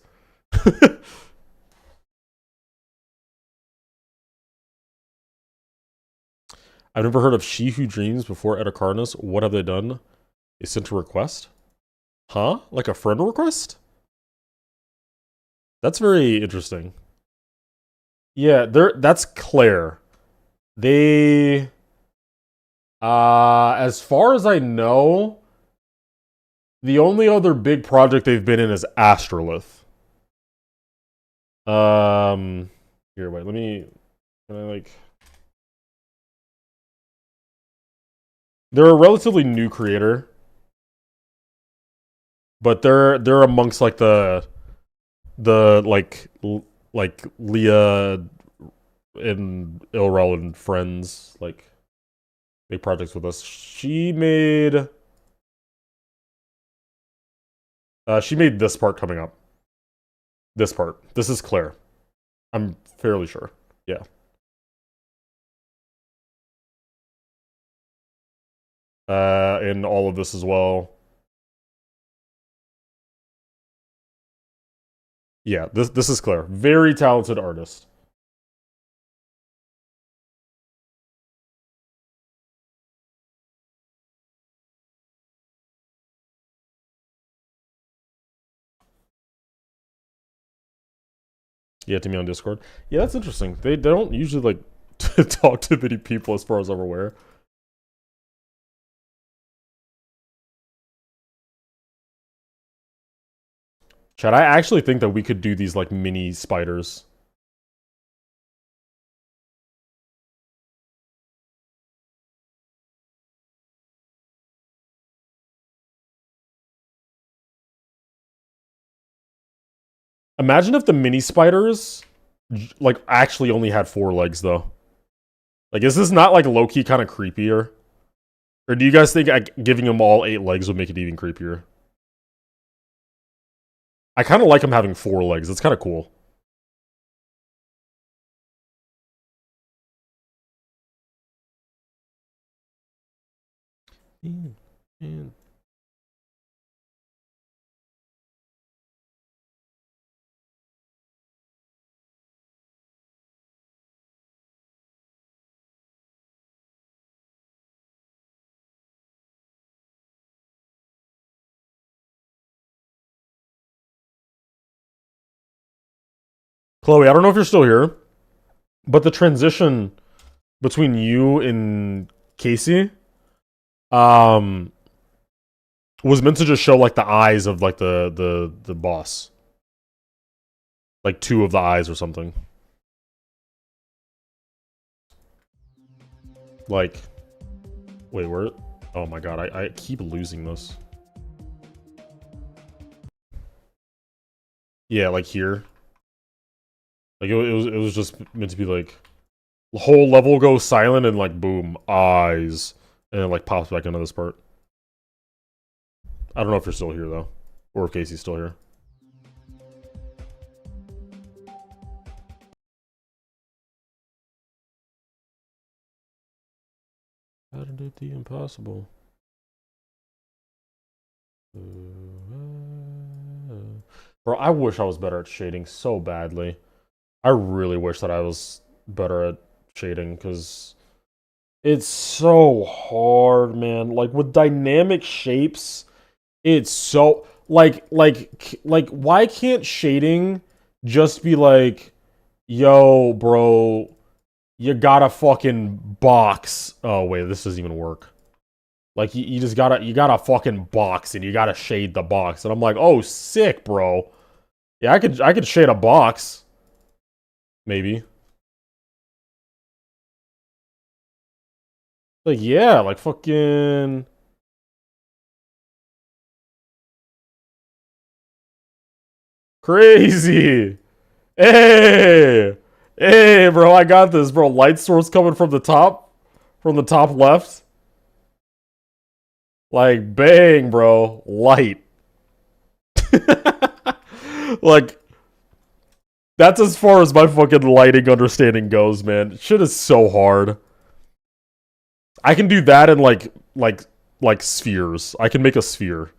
I've never heard of She Who Dreams before Edicarnus. What have they done? They sent a request? Huh? Like a friend request? That's very interesting. Yeah, that's Claire. They as far as I know, the only other big project they've been in is Astrolith. Here, wait, can I like they're a relatively new creator, but they're amongst like the like Leah and Ilrel and friends, like make projects with us. She made this part coming up. This part. This is Claire. I'm fairly sure. Yeah. And all of this as well. Yeah, this is Claire. Very talented artist. Yeah, to me on Discord. Yeah, that's interesting. They don't usually like talk to many people as far as I'm aware. Chad, I actually think that we could do these like mini spiders. Imagine if the mini spiders like actually only had 4 legs though. Like, is this not like low-key kind of creepier? Or do you guys think giving them all 8 legs would make it even creepier? I kind of like them having 4 legs. It's kind of cool. Man. Chloe, I don't know if you're still here, but the transition between you and Casey was meant to just show like the eyes of like the boss. Like 2 of the eyes or something. Like, wait, where? Oh my god, I keep losing this. Yeah, like here. Like it was just meant to be like the whole level goes silent and like boom, eyes, and it like pops back into this part. I don't know if you're still here though, or if Casey's still here. How to do the impossible. Bro, I wish I was better at shading so badly. I really wish that I was better at shading, because it's so hard, man. Like, with dynamic shapes, it's so... Like, why can't shading just be like, yo, bro, you gotta fucking box... Oh, wait, this doesn't even work. Like, you just gotta fucking box, and you gotta shade the box. And I'm like, oh, sick, bro. Yeah, I could shade a box. Maybe. Like, yeah, like fucking... Crazy! Hey! Hey, bro, I got this, bro. Light source coming from the top. From the top left. Like, bang, bro. Light. Like, that's as far as my fucking lighting understanding goes, man. Shit is so hard. I can do that in like spheres. I can make a sphere.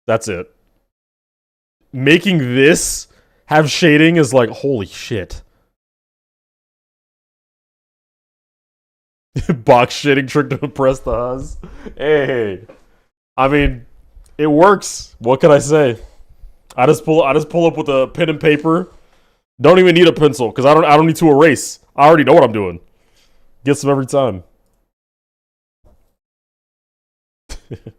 That's it. Making this have shading is like, holy shit. Box shading trick to impress the Huz. Hey. I mean, it works. What can I say? I just pull up with a pen and paper. Don't even need a pencil, because I don't need to erase. I already know what I'm doing. Gets them every time. If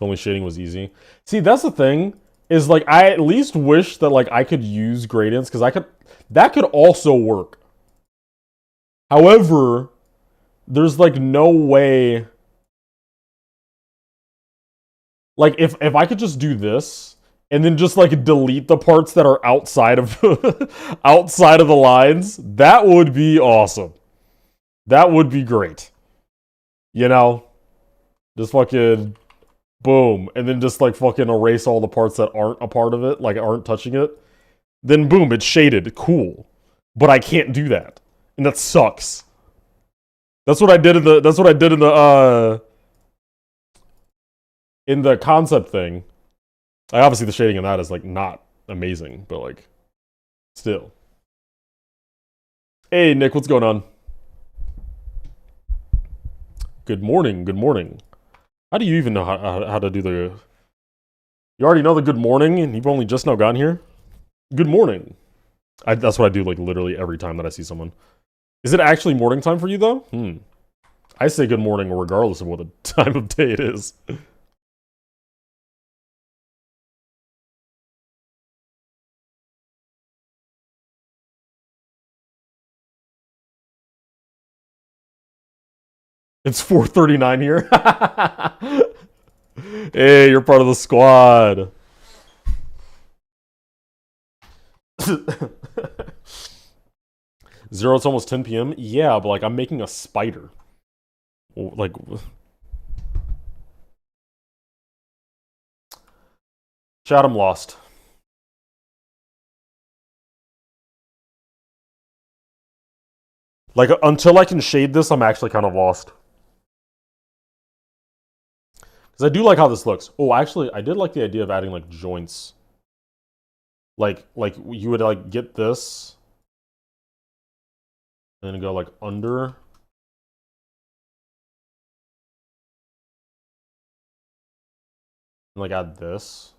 only shading was easy. See, that's the thing. Is like, I at least wish that like I could use gradients, because that could also work. However, there's like no way Like, if I could just do this, and then just, like, delete the parts that are outside of, outside of the lines, that would be awesome. That would be great. You know? Just fucking, boom. And then just, like, fucking erase all the parts that aren't a part of it, like, aren't touching it. Then, boom, it's shaded. Cool. But I can't do that. And that sucks. That's what I did in the, in the concept thing. Like, obviously the shading in that is like not amazing, but like still. Hey Nick, what's going on? Good morning, good morning. How do you even know how to do the... You already know the good morning and you've only just now gotten here? Good morning. That's what I do like literally every time that I see someone. Is it actually morning time for you though? I say good morning regardless of what the time of day it is. It's 4:39 here. Hey, you're part of the squad. Zero, it's almost 10 p.m. Yeah, but like I'm making a spider. Like, chat, I'm lost. Like, until I can shade this, I'm actually kind of lost. Because I do like how this looks. Oh, actually, I did like the idea of adding, like, joints. Like you would, like, get this. And then go, like, under. And, like, add this.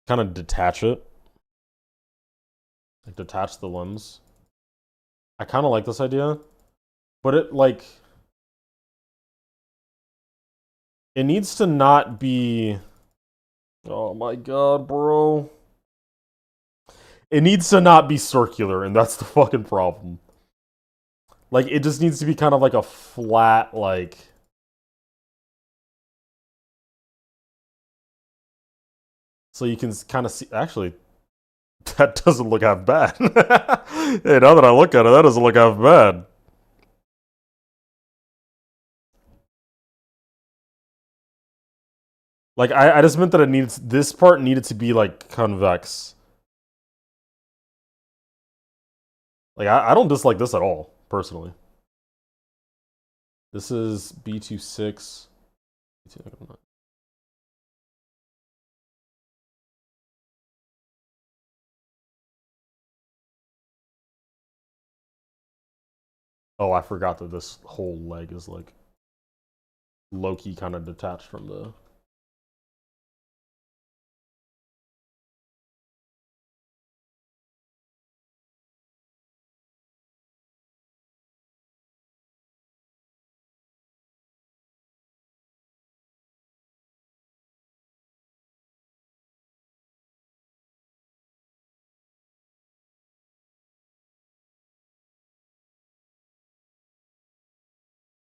Kind of detach it. Like, detach the limbs. I kind of like this idea. But it, like... It needs to not be... Oh my god, bro. It needs to not be circular, and that's the fucking problem. Like, it just needs to be kind of like a flat, like... So you can kind of see... Actually, that doesn't look half bad. Hey, now that I look at it, that doesn't look half bad. Like, I just meant that it needs... This part needed to be, like, convex. Like, I don't dislike this at all, personally. This is B26. Oh, I forgot that this whole leg is, like, low-key kind of detached from the...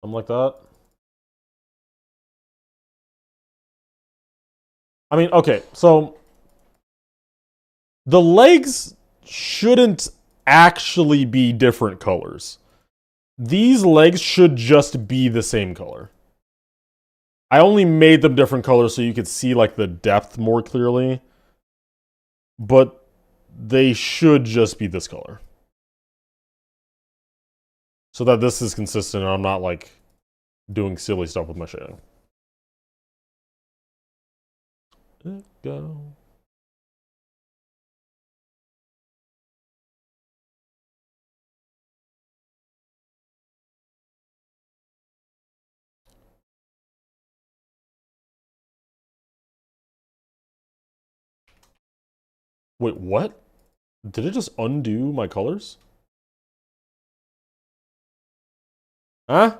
Something like that. I mean, okay, so... The legs shouldn't actually be different colors. These legs should just be the same color. I only made them different colors so you could see like the depth more clearly. But they should just be this color. So that this is consistent and I'm not like doing silly stuff with my shading. Let go. Wait, what? Did it just undo my colors? Huh?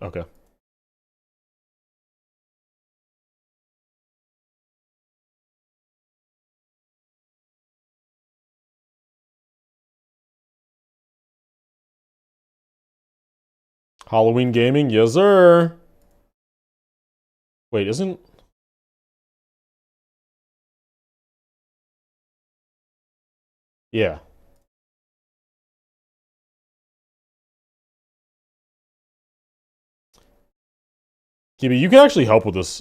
Okay. Halloween gaming, yes sir. Wait, isn't... Yeah. Kibi, you can actually help with this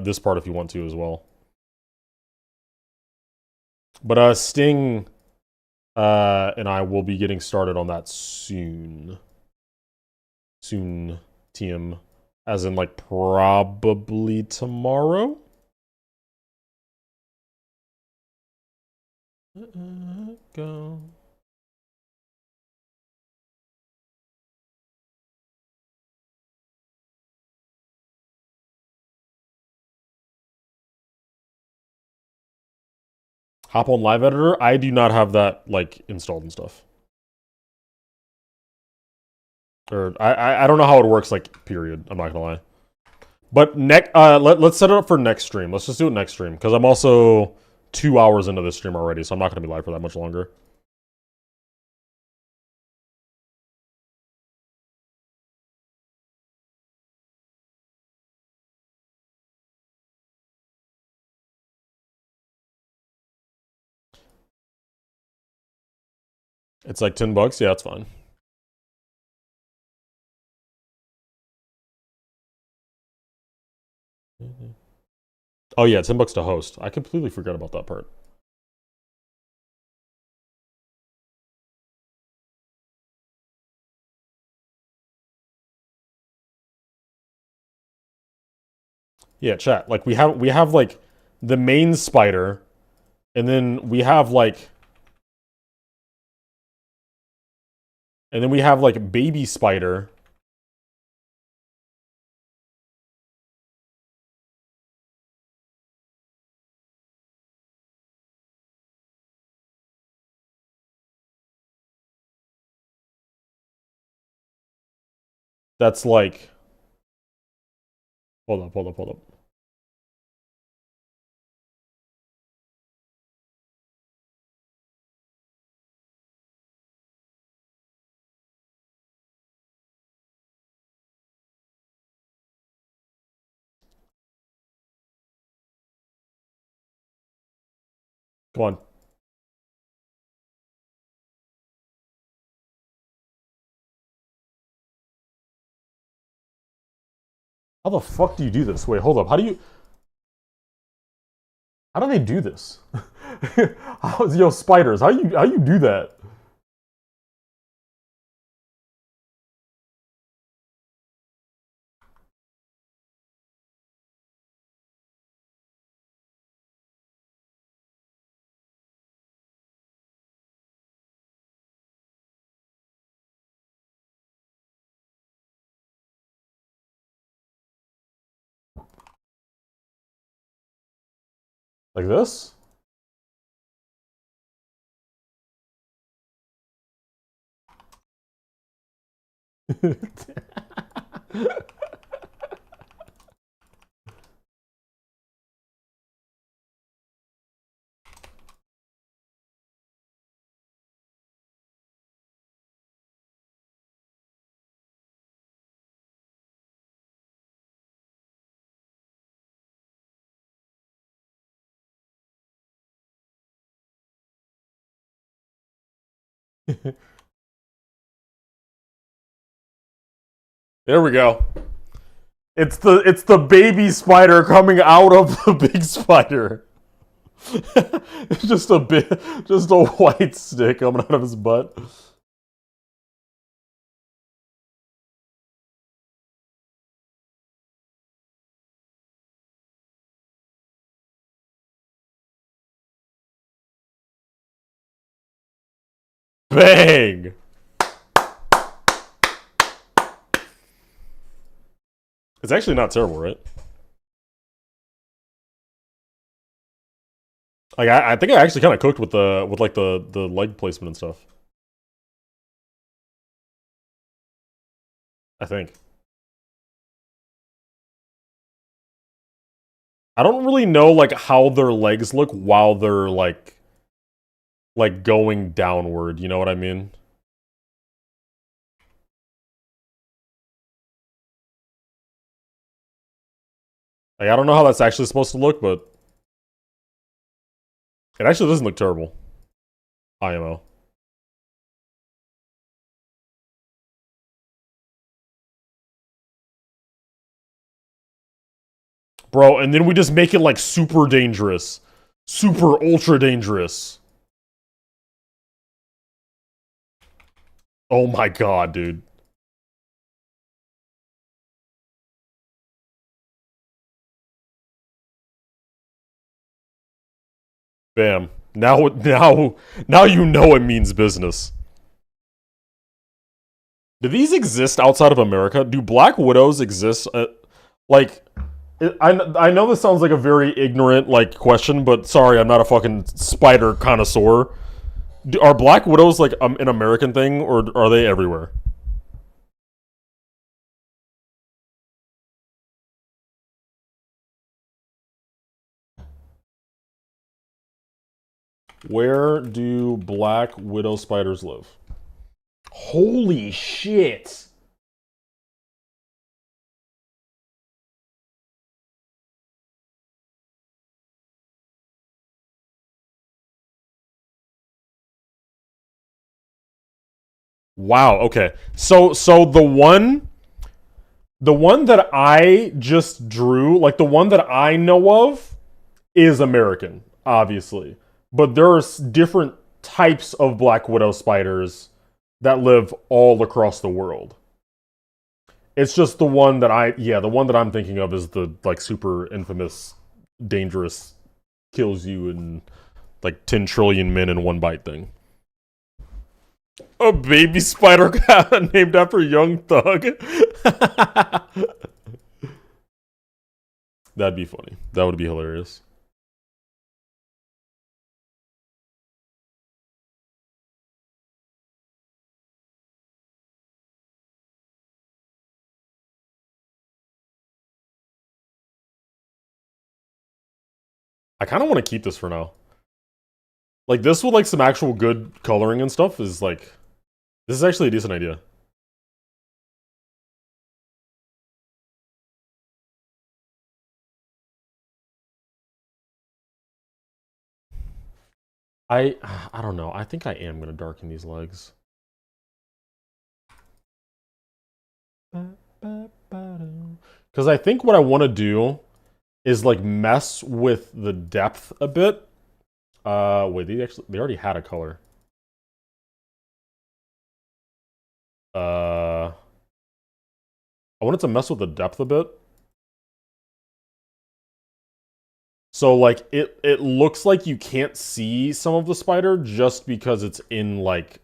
this part if you want to as well. But Sting and I will be getting started on that soon. Soon, TM. As in, like, probably tomorrow? Go. Hop on Live Editor? I do not have that, like, installed and stuff. Or, I don't know how it works, like, period. I'm not gonna lie. But let's set it up for next stream. Let's just do it next stream. Because I'm also 2 hours into this stream already, so I'm not gonna be live for that much longer. It's like $10? Yeah, it's fine. Oh yeah, $10 to host. I completely forgot about that part. Yeah, chat. Like we have like the main spider, and then we have like baby spider. That's like, hold up. Come on. How the fuck do you do this? Wait, hold up. How do they do this? Yo, spiders, how you do that? Like this? There we go. It's the baby spider coming out of the big spider. It's just a white stick coming out of his butt. Bang! It's actually not terrible, right? Like I think I actually kind of cooked with the leg placement and stuff. I think. I don't really know like how their legs look while they're like going downward, you know what I mean? Like, I don't know how that's actually supposed to look, but it actually doesn't look terrible. IMO. Bro, and then we just make it like super dangerous. Super ultra dangerous. Oh my god, dude. Bam. Now you know it means business. Do these exist outside of America? Do Black Widows exist? Like, I know this sounds like a very ignorant like question, but sorry, I'm not a fucking spider connoisseur. Are Black Widows like an American thing, or are they everywhere? Where do Black Widow spiders live? Holy shit! Wow. Okay. So the one that I just drew, like the one that I know of, is American, obviously. But there are different types of Black Widow spiders that live all across the world. It's just the one that the one that I'm thinking of is the like super infamous, dangerous, kills you in like 10 trillion men in one bite thing. A baby spider named after Young Thug. That'd be funny. That would be hilarious. I kind of want to keep this for now. Like this with like some actual good coloring and stuff is like, this is actually a decent idea. I don't know. I think I am gonna darken these legs. Because I think what I want to do is like mess with the depth a bit. Wait, they already had a color. I wanted to mess with the depth a bit. So like it looks like you can't see some of the spider just because it's in like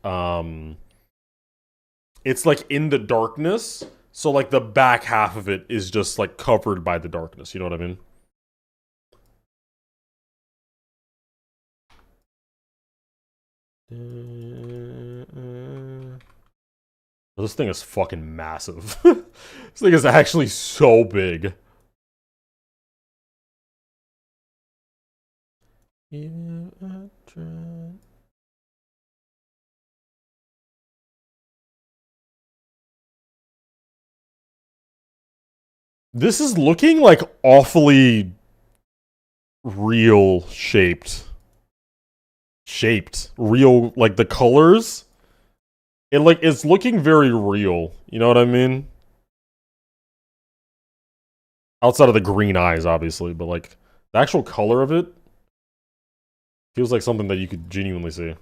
it's like in the darkness. So like the back half of it is just like covered by the darkness, you know what I mean? This thing is fucking massive. This thing is actually so big. This is looking like awfully real shaped. Real, like the colors. It's looking very real. You know what I mean? Outside of the green eyes, obviously, but like the actual color of it feels like something that you could genuinely see.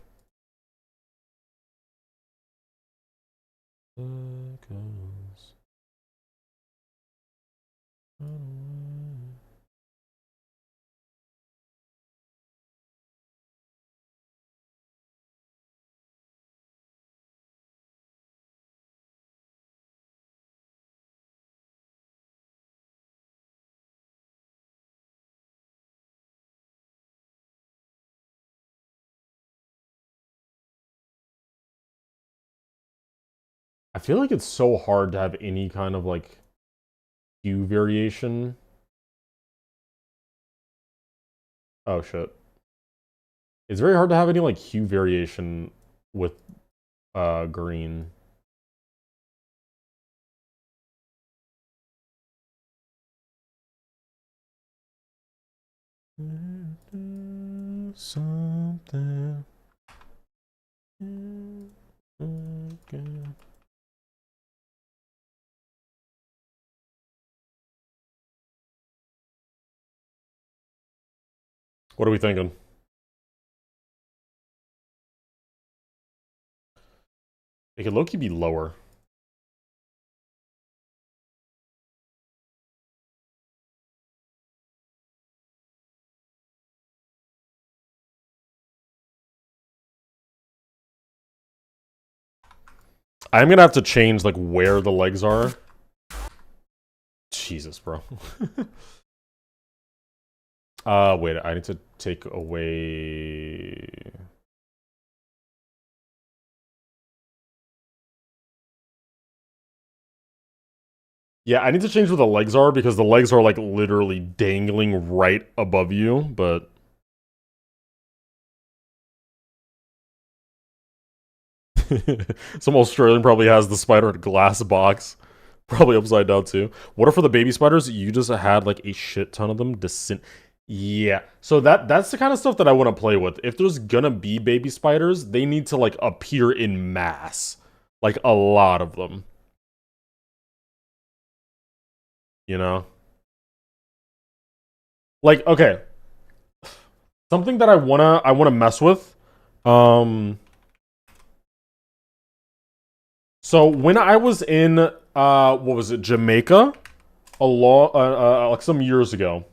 I feel like it's so hard to have any kind of like hue variation. Oh shit. It's very hard to have any like hue variation with green. Something. Okay. What are we thinking? It could low-key be lower. I'm gonna have to change, like, where the legs are. Jesus, bro. Wait, I need to take away... Yeah, I need to change where the legs are, because the legs are, like, literally dangling right above you, but... Some Australian probably has the spider in a glass box. Probably upside down too. What if for the baby spiders, you just had like a shit ton of them? Yeah. So that's the kind of stuff that I want to play with. If there's gonna be baby spiders, they need to like appear in mass. Like a lot of them. You know? Like, okay. Something that I wanna mess with. So when I was in what was it, Jamaica, like some years ago,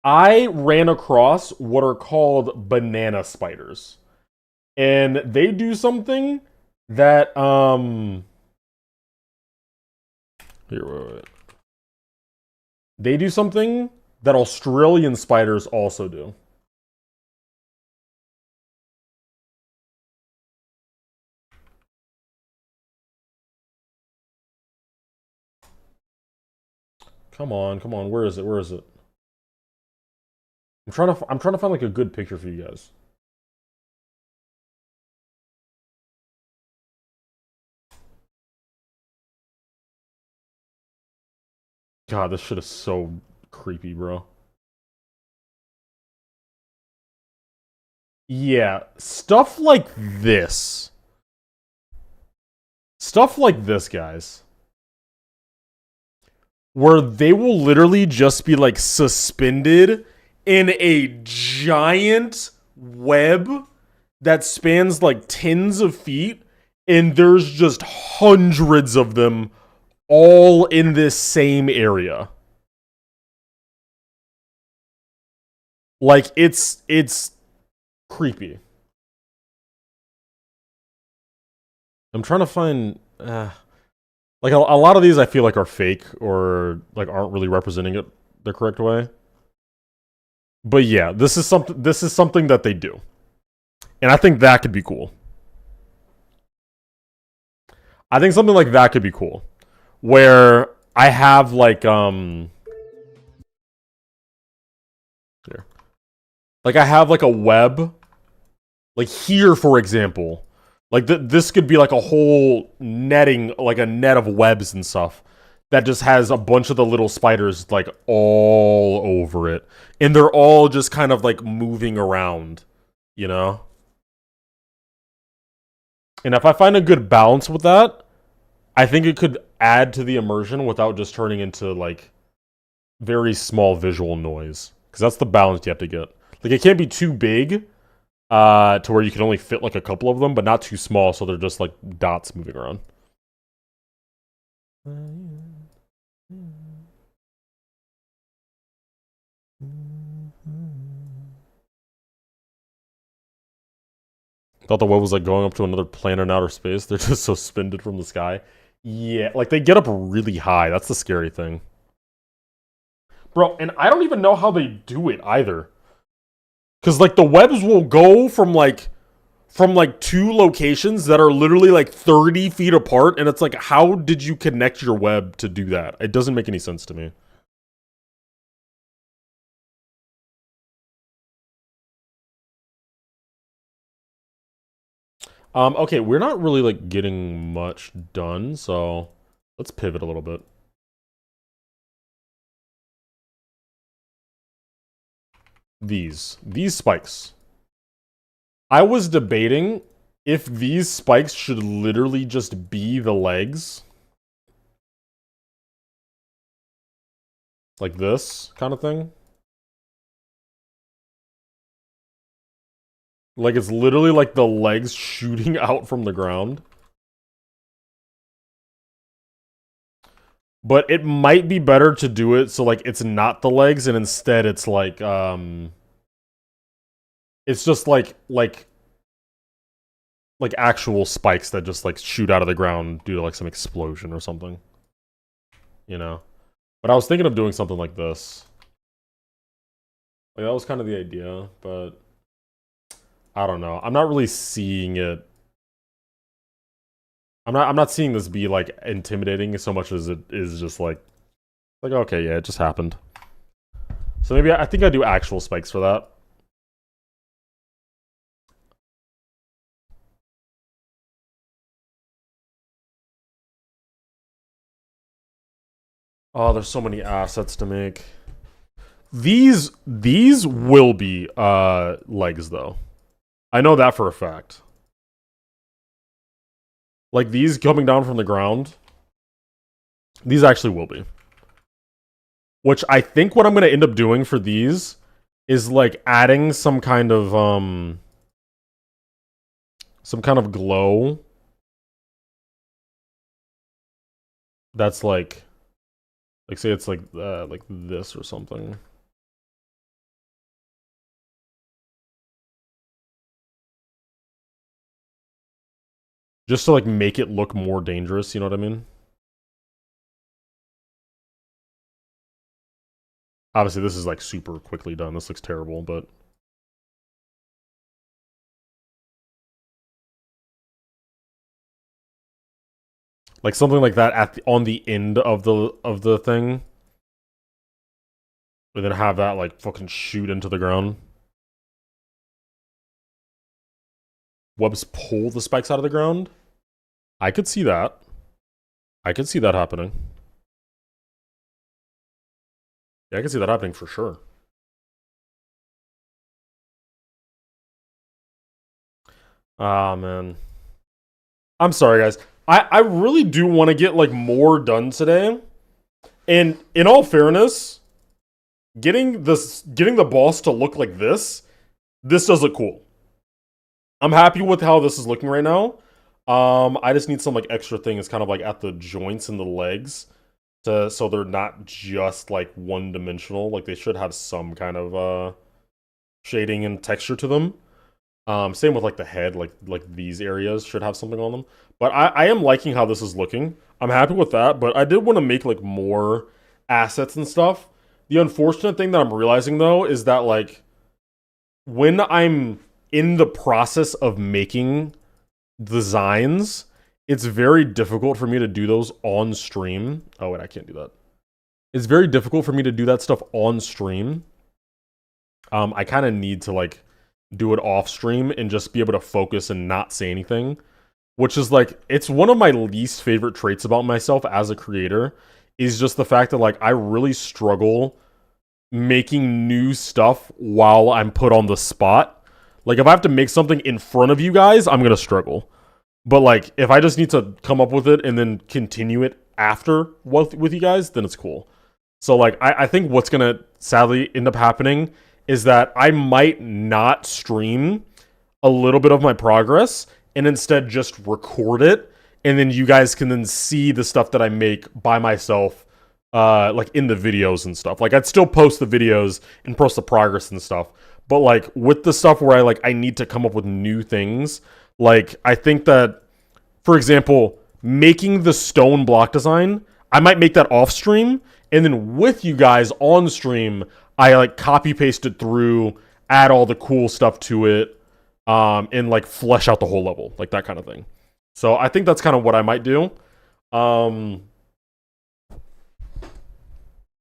I ran across what are called banana spiders. And they do something that here, wait. They do something that Australian spiders also do. Come on, come on. Where is it? Where is it? I'm trying to find like a good picture for you guys. God, this shit is so creepy, bro. Yeah, stuff like this. Stuff like this, guys. Where they will literally just be like suspended in a giant web that spans like tens of feet, and there's just hundreds of them all in this same area. Like it's creepy. I'm trying to find like a lot of these I feel like are fake or like aren't really representing it the correct way. But yeah, this is something that they do. And I think that could be cool. I think something like that could be cool. Where I have like here. Like I have like a web like here for example. Like this could be like a whole netting, like a net of webs and stuff that just has a bunch of the little spiders like all over it. And they're all just kind of like moving around, you know? And if I find a good balance with that, I think it could add to the immersion without just turning into like very small visual noise. Because that's the balance you have to get. Like it can't be too big to where you can only fit like a couple of them, but not too small so they're just like dots moving around. Thought the web was like going up to another planet in outer space. They're just suspended from the sky. Yeah, like they get up really high. That's the scary thing. Bro, and I don't even know how they do it either. Because like the webs will go from like two locations that are literally like 30 feet apart, and it's like, how did you connect your web to do that? It doesn't make any sense to me. Okay, we're not really like getting much done, so let's pivot a little bit. these spikes. I was debating if these spikes should literally just be the legs. Like this kind of thing. Like it's literally like the legs shooting out from the ground. But it might be better to do it so like it's not the legs and instead it's like it's just like actual spikes that just like shoot out of the ground due to like some explosion or something. You know? But I was thinking of doing something like this. Like that was kind of the idea, but I don't know. I'm not really seeing it. I'm not seeing this be like intimidating so much as it is just like okay, yeah, it just happened. So maybe I think I do actual spikes for that. Oh, there's so many assets to make. These will be legs though. I know that for a fact. Like these coming down from the ground. These actually will be. Which I think what I'm going to end up doing for these is like adding some kind of glow. That's like say it's like this or something. Just to like make it look more dangerous, you know what I mean? Obviously this is like super quickly done. This looks terrible, but like something like that on the end of the thing. And then have that like fucking shoot into the ground. Webs pull the spikes out of the ground. I could see that. I could see that happening. Yeah, I could see that happening for sure. Ah, man. I'm sorry, guys. I really do want to get like more done today. And in all fairness, getting the boss to look like this does look cool. I'm happy with how this is looking right now. I just need some like extra things kind of like at the joints and the legs so they're not just like one-dimensional. Like they should have some kind of shading and texture to them. Same with like the head, like these areas should have something on them. But I am liking how this is looking. I'm happy with that, but I did want to make like more assets and stuff. The unfortunate thing that I'm realizing though is that like when I'm in the process of making designs, it's very difficult for me to do those on stream. Oh wait, I can't do that. It's very difficult for me to do that stuff on stream. I kind of need to like do it off stream and just be able to focus and not say anything, which is like, it's one of my least favorite traits about myself as a creator, is just the fact that like I really struggle making new stuff while I'm put on the spot. Like if I have to make something in front of you guys, I'm gonna struggle. But like if I just need to come up with it and then continue it after with you guys, then it's cool. So like I think what's gonna sadly end up happening is that I might not stream a little bit of my progress and instead just record it, and then you guys can then see the stuff that I make by myself, like in the videos and stuff. Like I'd still post the videos and post the progress and stuff, but like with the stuff where I need to come up with new things, like I think that, for example, making the stone block design, I might make that off stream, and then with you guys on stream, I like copy paste it through, add all the cool stuff to it, and like flesh out the whole level, like that kind of thing. So I think that's kind of what I might do.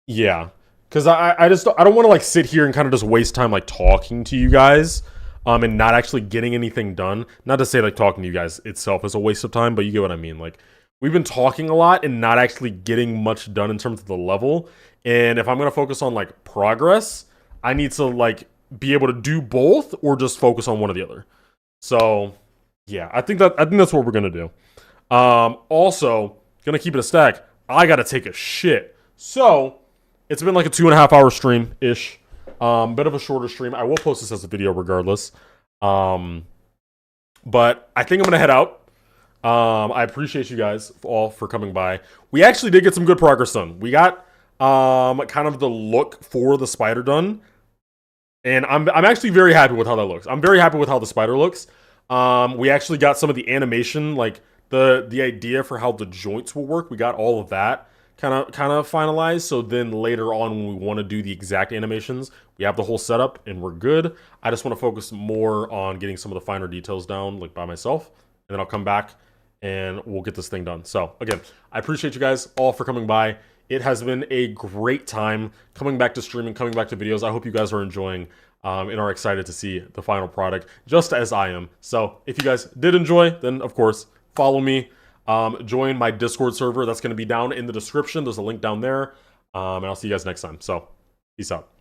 Yeah, because I don't want to like sit here and kind of just waste time like talking to you guys, and not actually getting anything done. Not to say like talking to you guys itself is a waste of time, but you get what I mean. Like we've been talking a lot and not actually getting much done in terms of the level. And if I'm gonna focus on like progress, I need to like be able to do both or just focus on one or the other. So yeah, I think that's what we're gonna do. Also, gonna keep it a stack. I gotta take a shit. So it's been like a 2.5 hour stream ish. Bit of a shorter stream. I will post this as a video regardless. But I think I'm gonna head out. I appreciate you guys all for coming by. We actually did get some good progress done. We got kind of the look for the spider done, and I'm actually very happy with how that looks. I'm very happy with how the spider looks. We actually got some of the animation, like the idea for how the joints will work. We got all of that kind of finalized. So then later on, when we want to do the exact animations, we have the whole setup and we're good. I just want to focus more on getting some of the finer details down, like by myself, and then I'll come back and we'll get this thing done. So again, I appreciate you guys all for coming by. It has been a great time coming back to streaming, coming back to videos. I hope you guys are enjoying and are excited to see the final product, just as I am. So if you guys did enjoy, then of course, follow me. Join my Discord server. That's going to be down in the description. There's a link down there. And I'll see you guys next time. So peace out.